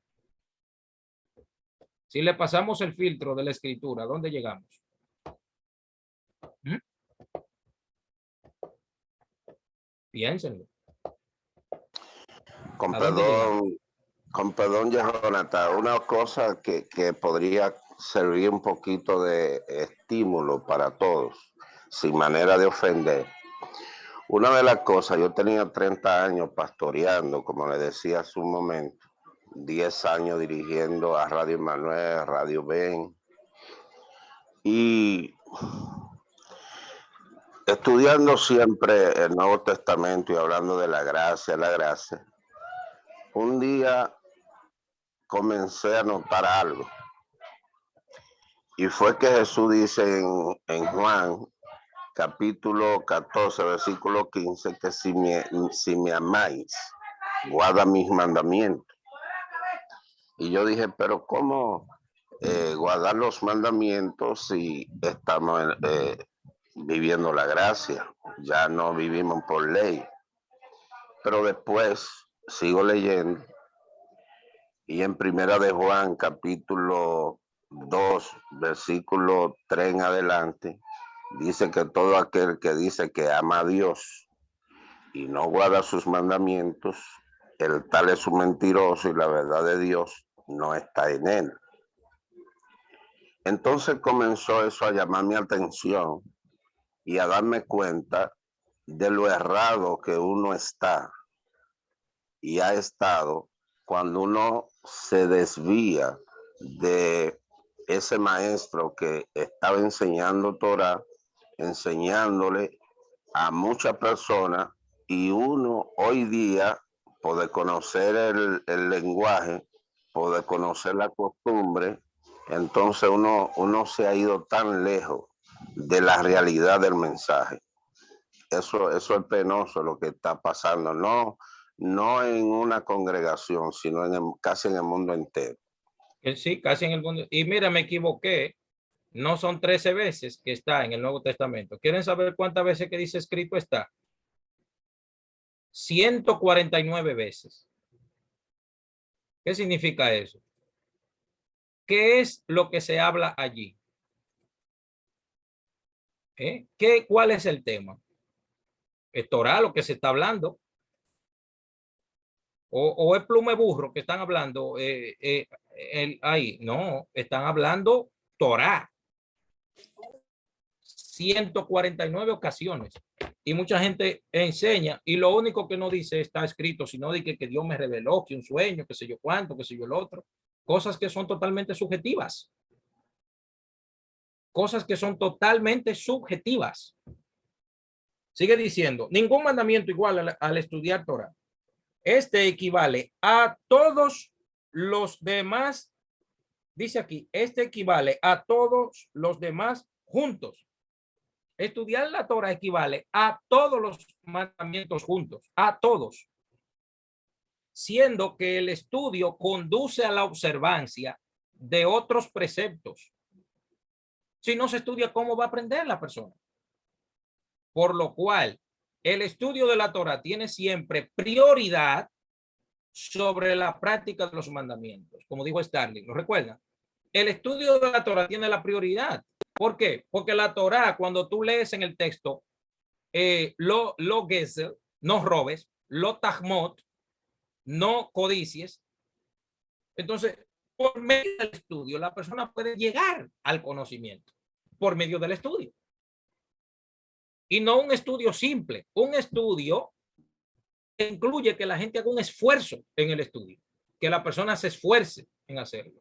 Si le pasamos el filtro de la escritura, ¿dónde llegamos? Piénsenlo. Con perdón, Jonathan, una cosa que podría servir un poquito de estímulo para todos, sin manera de ofender. Una de las cosas, yo tenía 30 años pastoreando, como le decía hace un momento, 10 años dirigiendo a Radio Emmanuel, Radio Ben, y estudiando siempre el Nuevo Testamento y hablando de la gracia. Un día comencé a notar algo, y fue que Jesús dice en Juan capítulo 14, versículo 15, que si me amáis, guarda mis mandamientos. Y yo dije, pero ¿cómo guardar los mandamientos si estamos viviendo la gracia? Ya no vivimos por ley. Pero después sigo leyendo, y en Primera de Juan capítulo 2, versículo 3 en adelante, dice que todo aquel que dice que ama a Dios y no guarda sus mandamientos, el tal es un mentiroso y la verdad de Dios no está en él. Entonces comenzó eso a llamar mi atención y a darme cuenta de lo errado que uno está y ha estado cuando uno se desvía de ese maestro que estaba enseñando Torah, enseñándole a muchas personas, y uno hoy día puede conocer el lenguaje, puede conocer la costumbre, entonces uno se ha ido tan lejos de la realidad del mensaje. Eso es penoso lo que está pasando, no en una congregación, sino casi en el mundo entero. Sí, casi en el mundo. Y mira, me equivoqué. No son 13 veces que está en el Nuevo Testamento. ¿Quieren saber cuántas veces que dice escrito está? 149 veces. ¿Qué significa eso? ¿Qué es lo que se habla allí? ¿Cuál es el tema? ¿Es Torah lo que se está hablando? ¿O es plume burro que están hablando? ahí, no, están hablando Torá. 149 ocasiones. Y mucha gente enseña y lo único que no dice está escrito, sino de que Dios me reveló, que un sueño, que sé yo cuánto, que sé yo el otro. Cosas que son totalmente subjetivas. Cosas que son totalmente subjetivas. Sigue diciendo, ningún mandamiento igual al estudiar Torah. Este equivale a todos los demás. Dice aquí, este equivale a todos los demás juntos. Estudiar la Torah equivale a todos los mandamientos juntos, a todos. Siendo que el estudio conduce a la observancia de otros preceptos. Si no se estudia, ¿cómo va a aprender la persona? Por lo cual, el estudio de la Torah tiene siempre prioridad sobre la práctica de los mandamientos. Como dijo Starling, ¿lo recuerdan? El estudio de la Torah tiene la prioridad. ¿Por qué? Porque la Torah, cuando tú lees en el texto, lo gesel, no robes, lo tahmot, no codicies. Entonces, por medio del estudio, la persona puede llegar al conocimiento por medio del estudio. Y no un estudio simple, un estudio que incluye que la gente haga un esfuerzo en el estudio, que la persona se esfuerce en hacerlo.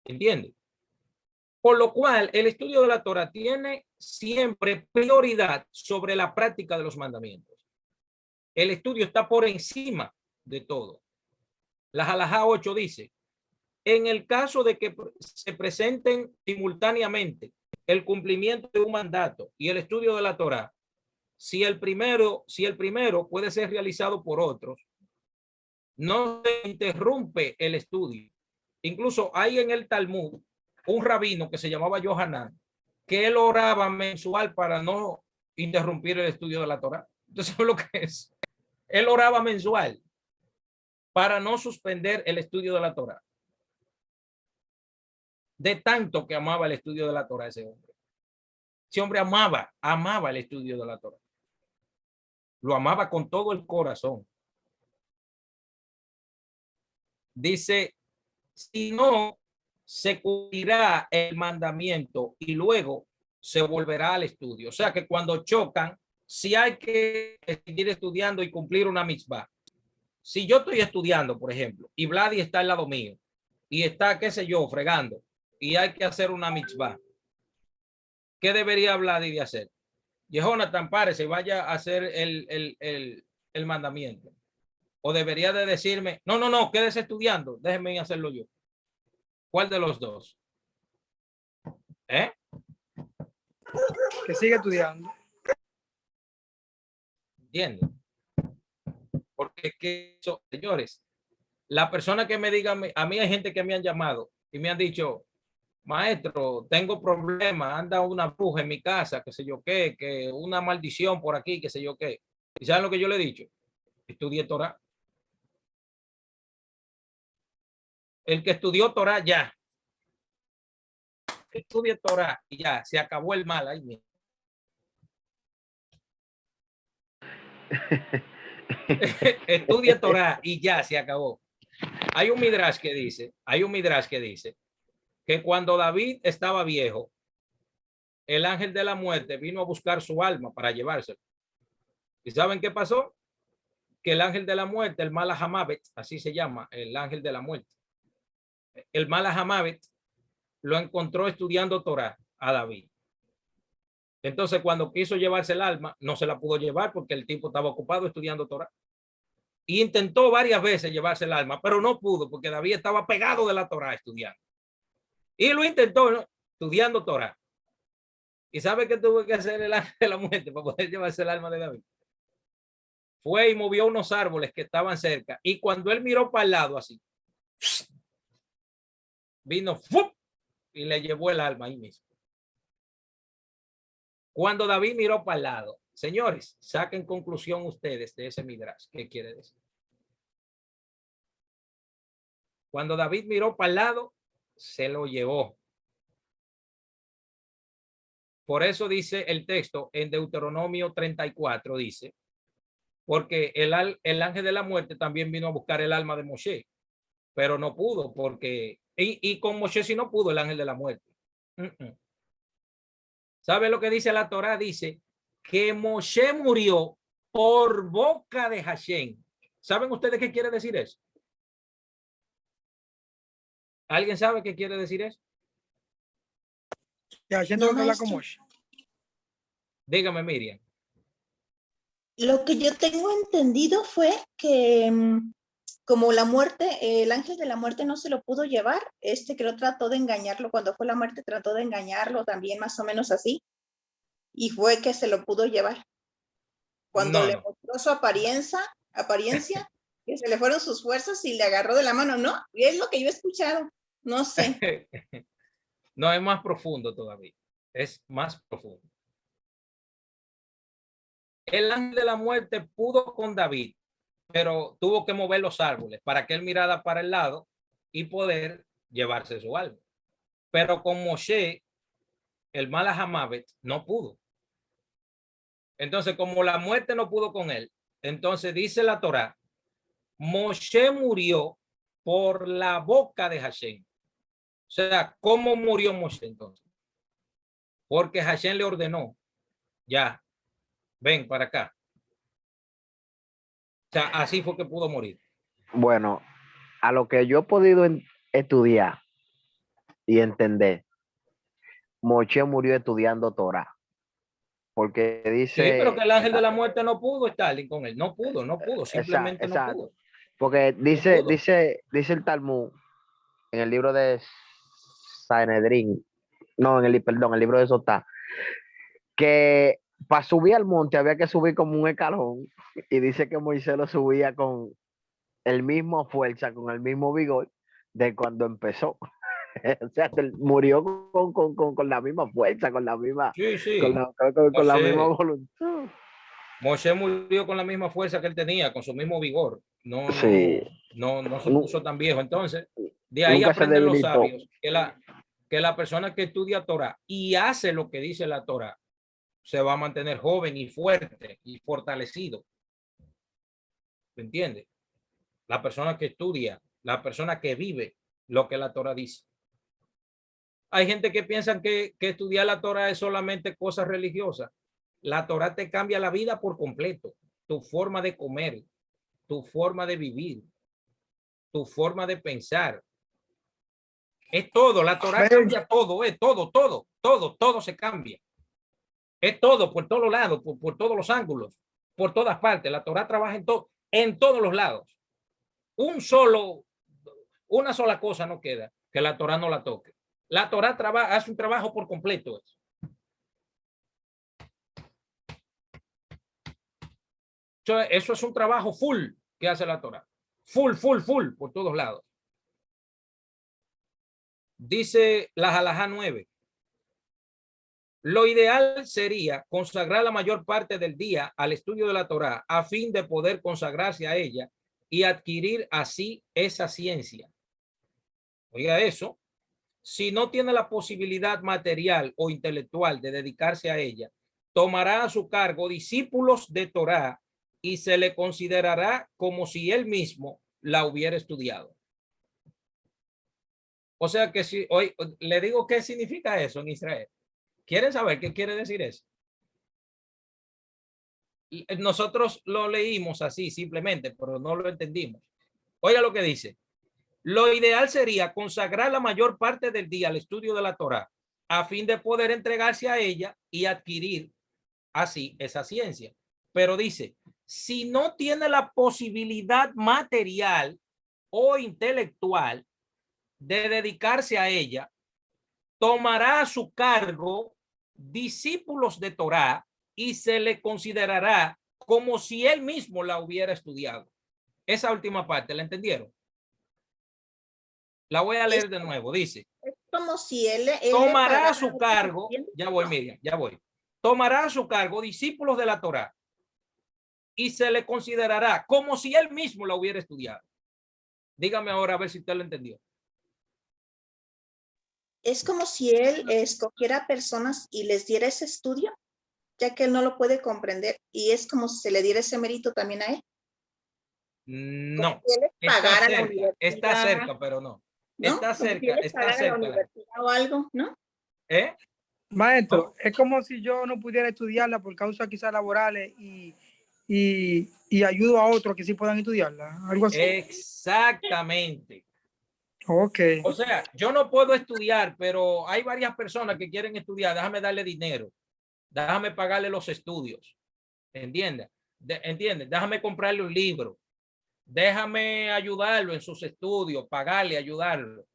¿Entiende? Por lo cual, el estudio de la Torah tiene siempre prioridad sobre la práctica de los mandamientos. El estudio está por encima de todo. La Halajá 8 dice, en el caso de que se presenten simultáneamente el cumplimiento de un mandato y el estudio de la Torah, si el primero puede ser realizado por otros, no se interrumpe el estudio. Incluso hay en el Talmud un rabino que se llamaba Yohanan, que él oraba mensual para no interrumpir el estudio de la Torah. Entonces, ¿sabes lo que es? Él oraba mensual para no suspender el estudio de la Torah. De tanto que amaba el estudio de la Torah ese hombre. Ese hombre amaba el estudio de la Torah. Lo amaba con todo el corazón. Dice, si no, se cumplirá el mandamiento y luego se volverá al estudio. O sea que cuando chocan, si hay que seguir estudiando y cumplir una mitzvah. Si yo estoy estudiando, por ejemplo, y Vladi está al lado mío y está, qué sé yo, fregando, y hay que hacer una mitzvah, ¿qué debería Vladi de hacer? Jonathan, párese y vaya a hacer el mandamiento. O debería de decirme, no, quédese estudiando, déjeme hacerlo yo. ¿Cuál de los dos? Que sigue estudiando. ¿Entienden? Porque que eso, señores, la persona que me diga, a mí hay gente que me han llamado y me han dicho, maestro, tengo problemas, anda una bruja en mi casa, qué sé yo qué, que una maldición por aquí, qué sé yo qué. ¿Y saben lo que yo le he dicho? Estudie Torah. El que estudió Torah ya. Estudie Torah y ya, se acabó el mal ahí mismo. Estudie Torah y ya, se acabó. Hay un midrash que dice que cuando David estaba viejo, el ángel de la muerte vino a buscar su alma para llevárselo. ¿Y saben qué pasó? Que el ángel de la muerte, el Malach HaMavet, así se llama, el ángel de la muerte, el Malach HaMavet lo encontró estudiando Torah a David. Entonces, cuando quiso llevarse el alma, no se la pudo llevar porque el tipo estaba ocupado estudiando Torah. Y intentó varias veces llevarse el alma, pero no pudo porque David estaba pegado de la Torah estudiando. Y lo intentó, ¿no? Estudiando Torah. ¿Y sabe qué tuvo que hacer el ángel de la muerte para poder llevarse el alma de David? Fue y movió unos árboles que estaban cerca. Y cuando él miró para el lado así, vino ¡fup! Y le llevó el alma ahí mismo. Cuando David miró para el lado, señores, saquen conclusión ustedes de ese midrash. ¿Qué quiere decir? Cuando David miró para el lado, se lo llevó. Por eso dice el texto en Deuteronomio 34, dice, porque el ángel de la muerte también vino a buscar el alma de Moshe. pero no pudo porque, y con Moshe sí no pudo el ángel de la muerte. ¿Sabe lo que dice la Torá? Dice que Moshe murió por boca de Hashem. ¿Saben ustedes qué quiere decir eso? ¿Alguien sabe qué quiere decir eso? Ya, siento No, que habla maestro. como Moshe. Dígame, Miriam. Lo que yo tengo entendido fue que como la muerte, el ángel de la muerte no se lo pudo llevar, que lo trató de engañarlo, cuando fue la muerte trató de engañarlo también más o menos así, y fue que se lo pudo llevar. Cuando le mostró su apariencia, que se le fueron sus fuerzas y le agarró de la mano, ¿no? Y es lo que yo he escuchado, no sé. No, es más profundo todavía. Es más profundo. El ángel de la muerte pudo con David, pero tuvo que mover los árboles para que él mirara para el lado y poder llevarse su alma. Pero con Moshe, el Malahamavet, no pudo. Entonces, como la muerte no pudo con él, entonces dice la Torá, Moshe murió por la boca de Hashem. O sea, ¿cómo murió Moshe entonces? Porque Hashem le ordenó, ya, ven para acá. O sea, así fue que pudo morir. Bueno, a lo que yo he podido estudiar y entender, Moshe murió estudiando Torah. Porque dice... Sí, pero que el ángel de la muerte no pudo estar con él. No pudo, simplemente exacto. no pudo. Porque dice, No pudo. dice el Talmud en el libro de Sanedrín, no, perdón, el libro de Sotá, que para subir al monte había que subir como un escalón, y dice que Moisés lo subía con el mismo fuerza, con el mismo vigor de cuando empezó. O sea, murió con la misma fuerza, con la misma, Sí. con la misma voluntad. Moshe murió con la misma fuerza que él tenía, con su mismo vigor. No se puso tan viejo. Entonces, de ahí Nunca se aprenden los debilitó. sabios que la persona que estudia Torah y hace lo que dice la Torah se va a mantener joven y fuerte y fortalecido. ¿Me entiendes? La persona que estudia, la persona que vive lo que la Torah dice. Hay gente que piensa que estudiar la Torah es solamente cosas religiosas. La Torah te cambia la vida por completo. Tu forma de comer, tu forma de vivir, tu forma de pensar. Es todo. La Torah cambia todo, es todo se cambia. Es todo, por todos lados, por todos los ángulos, por todas partes. La Torah trabaja en todos los lados. Una sola cosa no queda que la Torah no la toque. La Torah hace un trabajo por completo. Eso es un trabajo full que hace la Torah. Full por todos lados. Dice la Halajá 9. Lo ideal sería consagrar la mayor parte del día al estudio de la Torah a fin de poder consagrarse a ella y adquirir así esa ciencia. Oiga eso. Si no tiene la posibilidad material o intelectual de dedicarse a ella, tomará a su cargo discípulos de Torah y se le considerará como si él mismo la hubiera estudiado. O sea que si hoy le digo qué significa eso en Israel. ¿Quieren saber qué quiere decir eso? Nosotros lo leímos así simplemente, pero no lo entendimos. Oiga lo que dice. Lo ideal sería consagrar la mayor parte del día al estudio de la Torá a fin de poder entregarse a ella y adquirir así esa ciencia. Pero dice, si no tiene la posibilidad material o intelectual de dedicarse a ella, tomará a su cargo discípulos de Torá y se le considerará como si él mismo la hubiera estudiado. Esa última parte, ¿la entendieron? La voy a leer de nuevo. Dice, es como si él tomará a su cargo, ya voy, Miriam, ya voy. Tomará a su cargo discípulos de la Torá y se le considerará como si él mismo la hubiera estudiado. Dígame ahora a ver si usted lo entendió. Es como si él escogiera personas y les diera ese estudio, ya que él no lo puede comprender, y es como si se le diera ese mérito también a él. No, Si él les está pagara la cerca, está universidad, cerca, pero no. ¿no? Está Como si cerca, él les está pagara la cerca. universidad o algo, ¿no? ¿Eh? Maestro, es como si yo no pudiera estudiarla por causas quizás laborales y ayudo a otros que sí puedan estudiarla, algo así. Exactamente. Ok. O sea, yo no puedo estudiar, pero hay varias personas que quieren estudiar. Déjame darle dinero. Déjame pagarle los estudios. ¿Entiendes? ¿Entiendes? Déjame comprarle un libro. Déjame ayudarlo en sus estudios, pagarle, ayudarlo.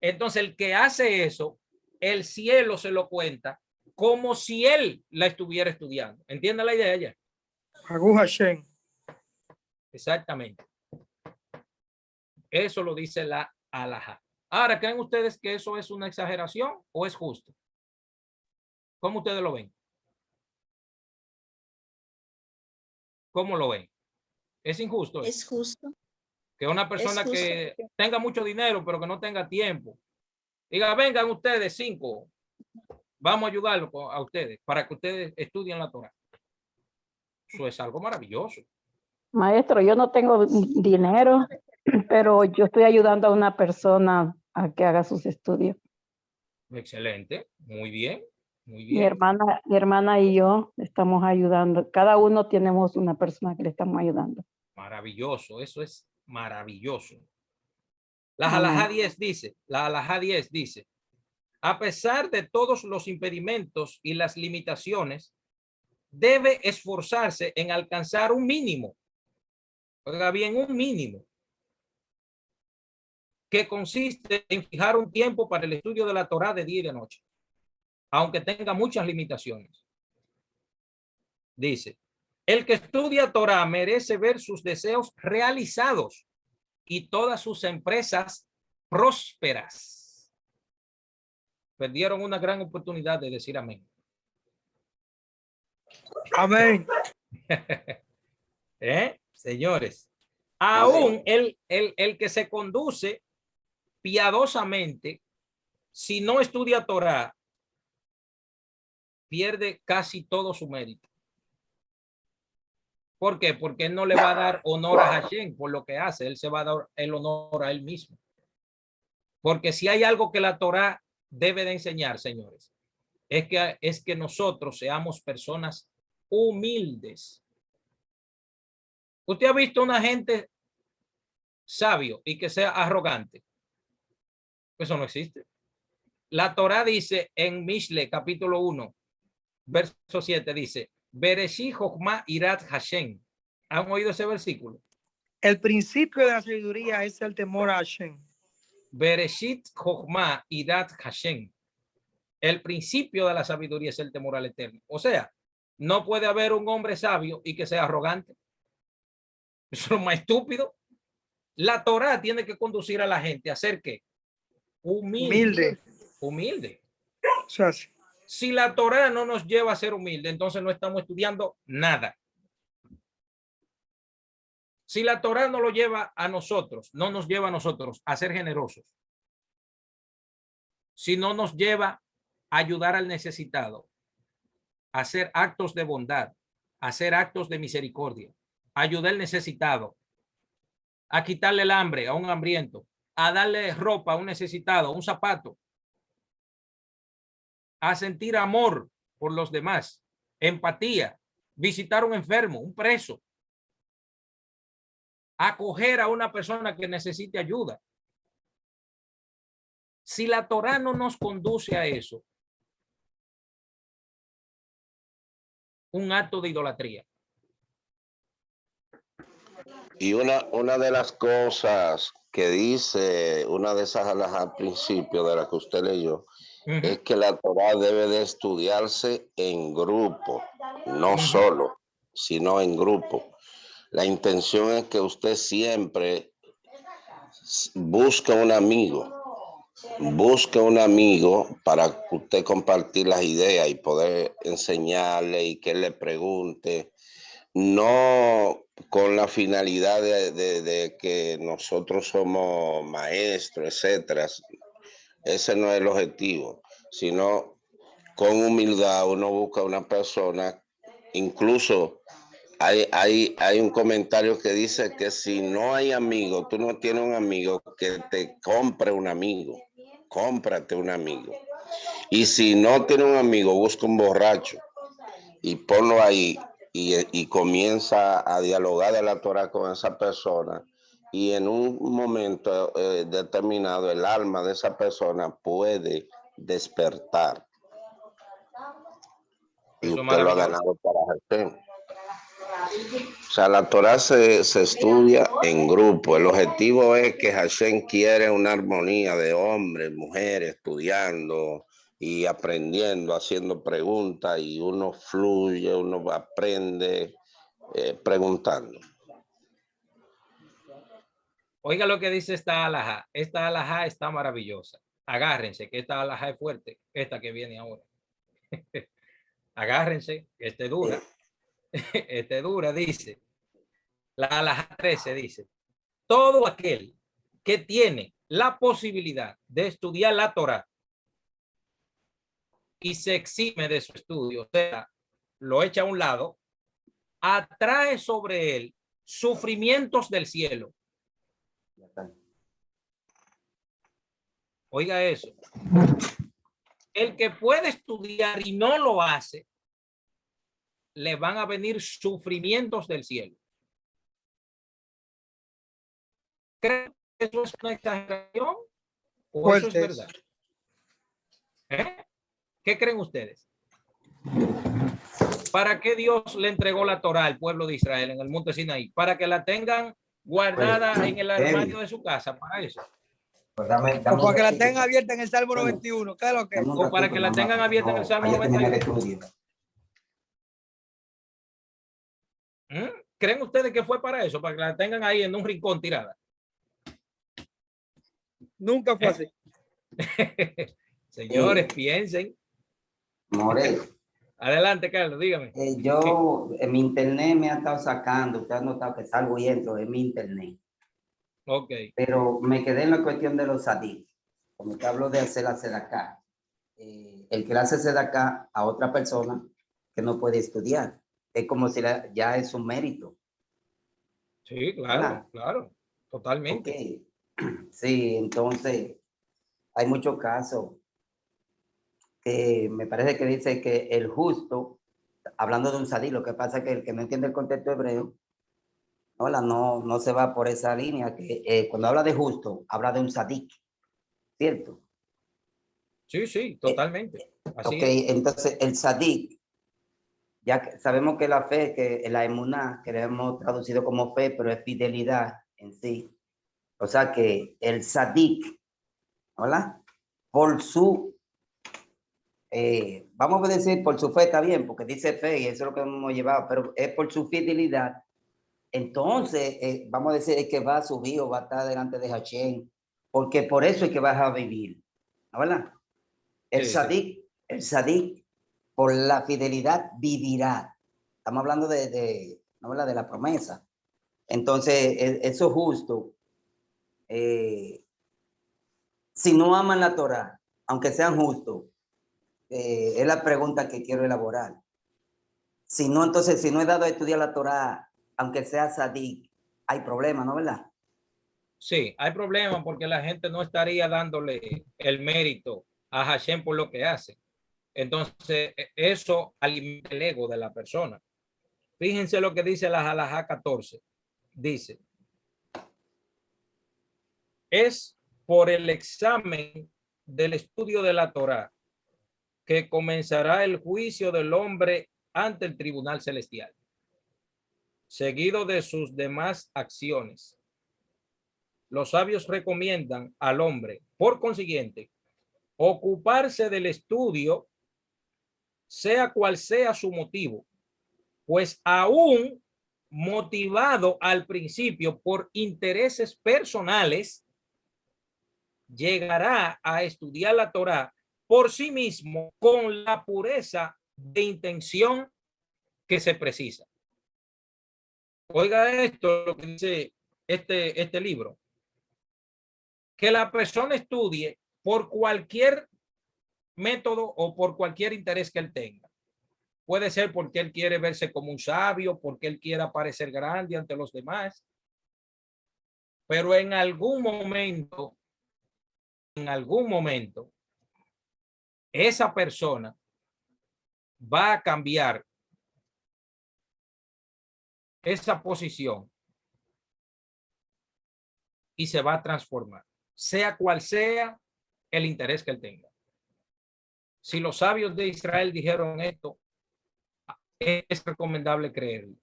Entonces, el que hace eso, el cielo se lo cuenta como si él la estuviera estudiando. ¿Entiende la idea ya? Aguja Shen. Exactamente. Eso lo dice la alajá. Ahora, ¿creen ustedes que eso es una exageración o es justo? ¿Cómo ustedes lo ven? ¿Cómo lo ven? ¿Es injusto? Es justo. Que una persona justo. que tenga mucho dinero, pero que no tenga tiempo, diga, vengan ustedes 5, vamos a ayudarlos a ustedes para que ustedes estudien la Torah. Eso es algo maravilloso. Maestro, yo no tengo dinero, pero yo estoy ayudando a una persona a que haga sus estudios. Excelente, muy bien, muy Mi bien. hermana y yo estamos ayudando. Cada uno tenemos una persona que le estamos ayudando. Maravilloso, eso es maravilloso. La Amén. alajá 10 dice, a pesar de todos los impedimentos y las limitaciones, debe esforzarse en alcanzar un mínimo. Oiga bien, un mínimo que consiste en fijar un tiempo para el estudio de la Torá de día y de noche, aunque tenga muchas limitaciones. Dice, el que estudia Torá merece ver sus deseos realizados y todas sus empresas prósperas. Perdieron una gran oportunidad de decir amén. Amén. Señores, aún el que se conduce piadosamente, si no estudia Torá, pierde casi todo su mérito. ¿Por qué? Porque él no le va a dar honor a Hashem por lo que hace, él se va a dar el honor a él mismo. Porque si hay algo que la Torá debe de enseñar, señores, es que nosotros seamos personas humildes. ¿Usted ha visto una gente sabio y que sea arrogante? Eso no existe. La Torá dice en Mishle, capítulo 1, verso 7, dice, Bereshit Jochma Irat Hashem. ¿Han oído ese versículo? El principio de la sabiduría es el temor a Hashem. Bereshit Jochma Irat Hashem. El principio de la sabiduría es el temor al Eterno. O sea, no puede haber un hombre sabio y que sea arrogante. Eso es lo más estúpido. La Torá tiene que conducir a la gente a ser ¿qué? Humilde. Humilde. O sea, sí. Si la Torá no nos lleva a ser humilde, entonces no estamos estudiando nada. Si la Torá no lo lleva a nosotros, no nos lleva a nosotros a ser generosos. Si no nos lleva a ayudar al necesitado, a hacer actos de bondad, a hacer actos de misericordia, a ayudar al necesitado, a quitarle el hambre a un hambriento, a darle ropa a un necesitado, un zapato, a sentir amor por los demás, empatía, visitar a un enfermo, un preso, acoger a una persona que necesite ayuda. Si la Torá no nos conduce a eso, un acto de idolatría. Y una de las cosas que dice una de esas alhajas al principio de la que usted leyó, es que la Torá debe de estudiarse en grupo, no solo, sino en grupo. La intención es que usted siempre busque un amigo para usted compartir las ideas y poder enseñarle y que él le pregunte, no con la finalidad de que nosotros somos maestros, etcétera. Ese no es el objetivo, sino con humildad uno busca una persona, incluso Hay un comentario que dice que si no hay amigo, tú no tienes un amigo, que te compre un amigo. Cómprate un amigo. Y si no tienes un amigo, busca un borracho y ponlo ahí y comienza a dialogar de la Torah con esa persona. Y en un momento determinado, el alma de esa persona puede despertar. Y Eso es usted lo ha maravilloso. ganado para Hashem. O sea, la Torah se estudia en grupo. El objetivo es que Hashem quiere una armonía de hombres, mujeres, estudiando y aprendiendo, haciendo preguntas, y uno fluye, uno aprende preguntando. Oiga lo que dice esta alajá. Esta alajá está maravillosa. Agárrense, que esta alajá es fuerte. Esta que viene ahora. Agárrense, que este dura. Este dura, dice. La alajá 13 dice: todo aquel que tiene la posibilidad de estudiar la Torah y se exime de su estudio, o sea, lo echa a un lado, atrae sobre él sufrimientos del cielo. Oiga eso. El que puede estudiar y no lo hace, le van a venir sufrimientos del cielo. ¿Creen que eso es una exageración o eso es verdad? ¿Qué creen ustedes? ¿Para qué Dios le entregó la Torá al pueblo de Israel en el monte Sinaí? ¿Para que la tengan guardada en el armario de su casa? ¿Para eso? O para que la tengan abierta en el Salmo 91. ¿Qué es lo que? O para que la tengan abierta en el Salmo 91. ¿Creen ustedes que fue para eso? Para que la tengan ahí en un rincón tirada. Nunca fue así. Señores, piensen. Morel. Adelante, Carlos, dígame. Yo, en mi internet me ha estado sacando, usted ha notado que salgo y entro en mi internet. Ok. Pero me quedé en la cuestión de los sadí. Como te hablo de hacer la sedacá. El que le hace sedacá a otra persona que no puede estudiar. Es como si ya es un mérito. Sí, claro, ¿verdad? Claro, totalmente. Okay. Sí, entonces hay muchos casos que me parece que dice que el justo, hablando de un sadí, lo que pasa es que el que no entiende el contexto hebreo, no se va por esa línea, que cuando habla de justo, habla de un sadik, ¿cierto? Sí, sí, totalmente. Así es. Entonces el sadik, ya que sabemos que la fe, que la emuná, que le hemos traducido como fe, pero es fidelidad en sí. O sea que el sadik, ¿verdad? Por su, vamos a decir por su fe, está bien, porque dice fe y eso es lo que hemos llevado, pero es por su fidelidad. Entonces, vamos a decir, es que va a subir o va a estar delante de Hashem, porque por eso es que vas a vivir, ¿no, verdad? El sadik, por la fidelidad, vivirá. Estamos hablando ¿no, verdad? De la promesa. Entonces, eso es justo. Si no aman la Torah, aunque sean justos, es la pregunta que quiero elaborar. Si no, entonces, si no he dado a estudiar la Torah, aunque sea sadik, hay problema, ¿no, verdad? Sí, hay problema porque la gente no estaría dándole el mérito a Hashem por lo que hace. Entonces, eso alimenta el ego de la persona. Fíjense lo que dice la Halajá 14. Dice: es por el examen del estudio de la Torá que comenzará el juicio del hombre ante el tribunal celestial, seguido de sus demás acciones. Los sabios recomiendan al hombre, por consiguiente, ocuparse del estudio, sea cual sea su motivo, pues aún motivado al principio por intereses personales, llegará a estudiar la Torá por sí mismo con la pureza de intención que se precisa. Oiga esto, lo que dice este libro: que la persona estudie por cualquier método o por cualquier interés que él tenga. Puede ser porque él quiere verse como un sabio, porque él quiere parecer grande ante los demás. Pero en algún momento, esa persona va a cambiar esa posición y se va a transformar, sea cual sea el interés que él tenga. Si los sabios de Israel dijeron esto, es recomendable creerlo.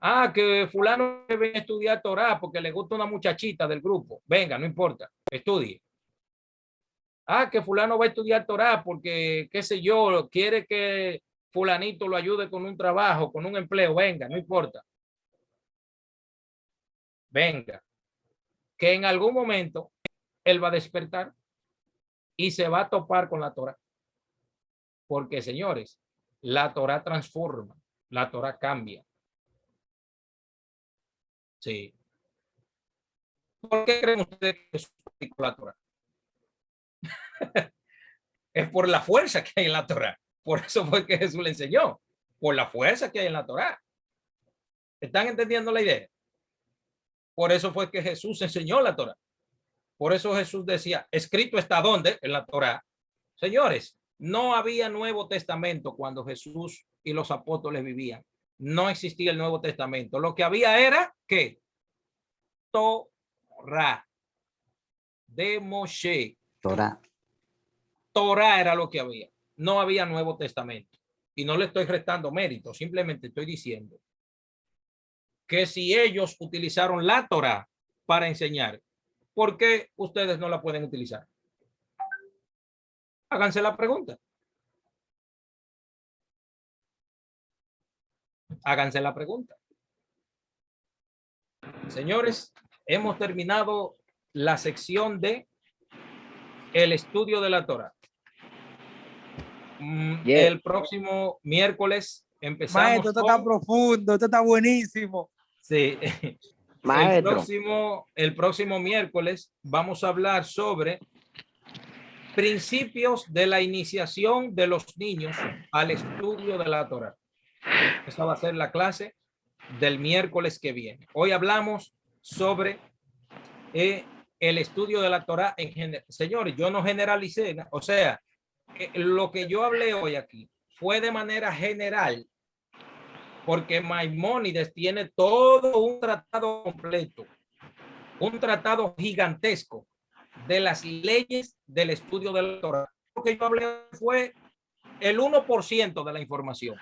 Ah, que fulano debe estudiar Torah porque le gusta una muchachita del grupo. Venga, no importa, estudie. Ah, que fulano va a estudiar Torah porque, qué sé yo, quiere que fulanito lo ayude con un trabajo, con un empleo. Venga, no importa. Venga, que en algún momento él va a despertar y se va a topar con la Torah. Porque, señores, la Torah transforma, la Torah cambia. Sí. ¿Por qué creen ustedes que Jesús predicó la Torah? Es por la fuerza que hay en la Torah. Por eso fue que Jesús le enseñó. Por la fuerza que hay en la Torah. ¿Están entendiendo la idea? Por eso fue que Jesús enseñó la Torah. Por eso Jesús decía, escrito está ¿dónde? En la Torah. Señores, no había Nuevo Testamento cuando Jesús y los apóstoles vivían. No existía el Nuevo Testamento. Lo que había era, ¿qué? Torah de Moshe. Torah. Torah era lo que había. No había Nuevo Testamento. Y no le estoy restando mérito, simplemente estoy diciendo que si ellos utilizaron la Torah para enseñar, ¿por qué ustedes no la pueden utilizar? Háganse la pregunta. Háganse la pregunta. Señores, hemos terminado la sección de el estudio de la Torah. El próximo miércoles empezamos. Maestro, esto está profundo, esto está buenísimo. Sí. Maestro. El próximo miércoles vamos a hablar sobre principios de la iniciación de los niños al estudio de la Torah. Esa va a ser la clase del miércoles que viene. Hoy hablamos sobre el estudio de la Torah en general. Señores, yo no generalicé, o sea, lo que yo hablé hoy aquí fue de manera general, porque Maimónides tiene todo un tratado completo, un tratado gigantesco de las leyes del estudio de la Torah. Lo que yo hablé fue el 1% de la información.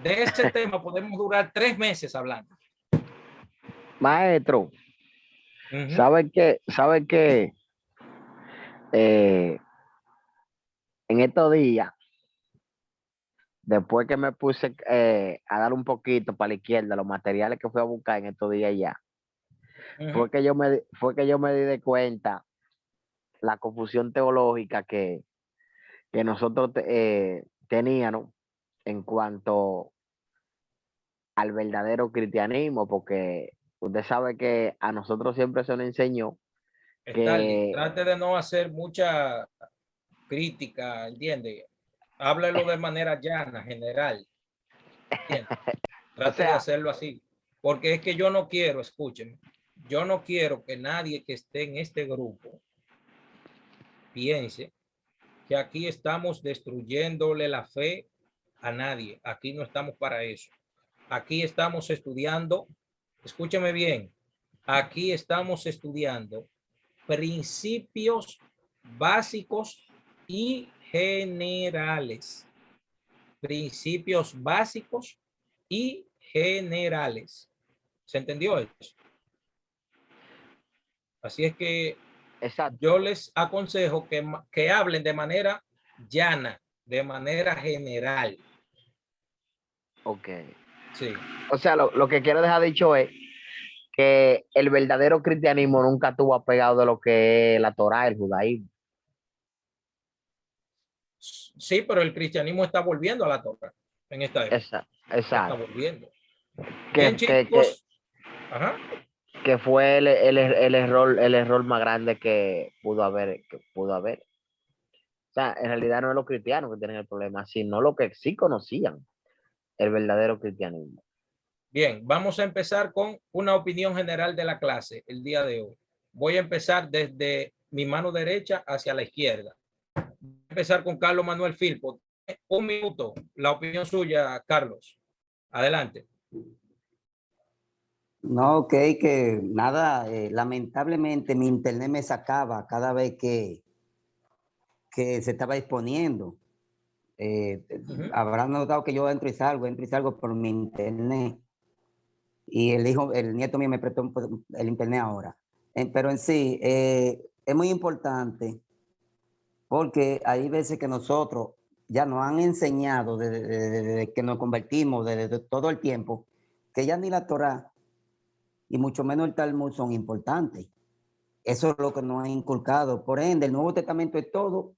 De ese tema podemos durar 3 meses hablando. Maestro, ¿sabe qué? En estos días, después que me puse a dar un poquito para la izquierda los materiales que fui a buscar en estos días ya, fue que yo me di de cuenta la confusión teológica que nosotros teníamos en cuanto al verdadero cristianismo, porque usted sabe que a nosotros siempre se nos enseñó que... Trate de no hacer mucha crítica, ¿entiende? Háblelo de manera llana, general. Trate de hacerlo así, porque es que yo no quiero, escúchenme, yo no quiero que nadie que esté en este grupo piense que aquí estamos destruyéndole la fe a nadie. Aquí no estamos para eso. Aquí estamos estudiando, escúcheme bien, aquí estamos estudiando principios básicos y generales. Principios básicos y generales. ¿Se entendió eso? Así es que yo les aconsejo que hablen de manera llana, de manera general. Ok. Sí. O sea, lo que quiero dejar dicho es que el verdadero cristianismo nunca estuvo apegado de lo que es la Torá, el judaísmo. Sí, pero el cristianismo está volviendo a la Torá en esta época. Exacto. Está volviendo. Bien, chicos. Que fue el error más grande que pudo haber. O sea, en realidad no es los cristianos que tienen el problema, sino los que sí conocían el verdadero cristianismo. Bien, vamos a empezar con una opinión general de la clase el día de hoy. Voy a empezar desde mi mano derecha hacia la izquierda. Voy a empezar con Carlos Manuel Filpo. 1 minuto, la opinión suya, Carlos. Adelante. No, que nada, lamentablemente mi internet me sacaba cada vez que se estaba exponiendo. Habrán notado que yo entro y salgo por mi internet. Y el nieto mío me prestó el internet ahora. Pero en sí, es muy importante porque hay veces que nosotros ya nos han enseñado desde que nos convertimos, desde todo el tiempo, que ya ni la Torá y mucho menos el Talmud son importantes. Eso es lo que nos han inculcado. Por ende, el Nuevo Testamento es todo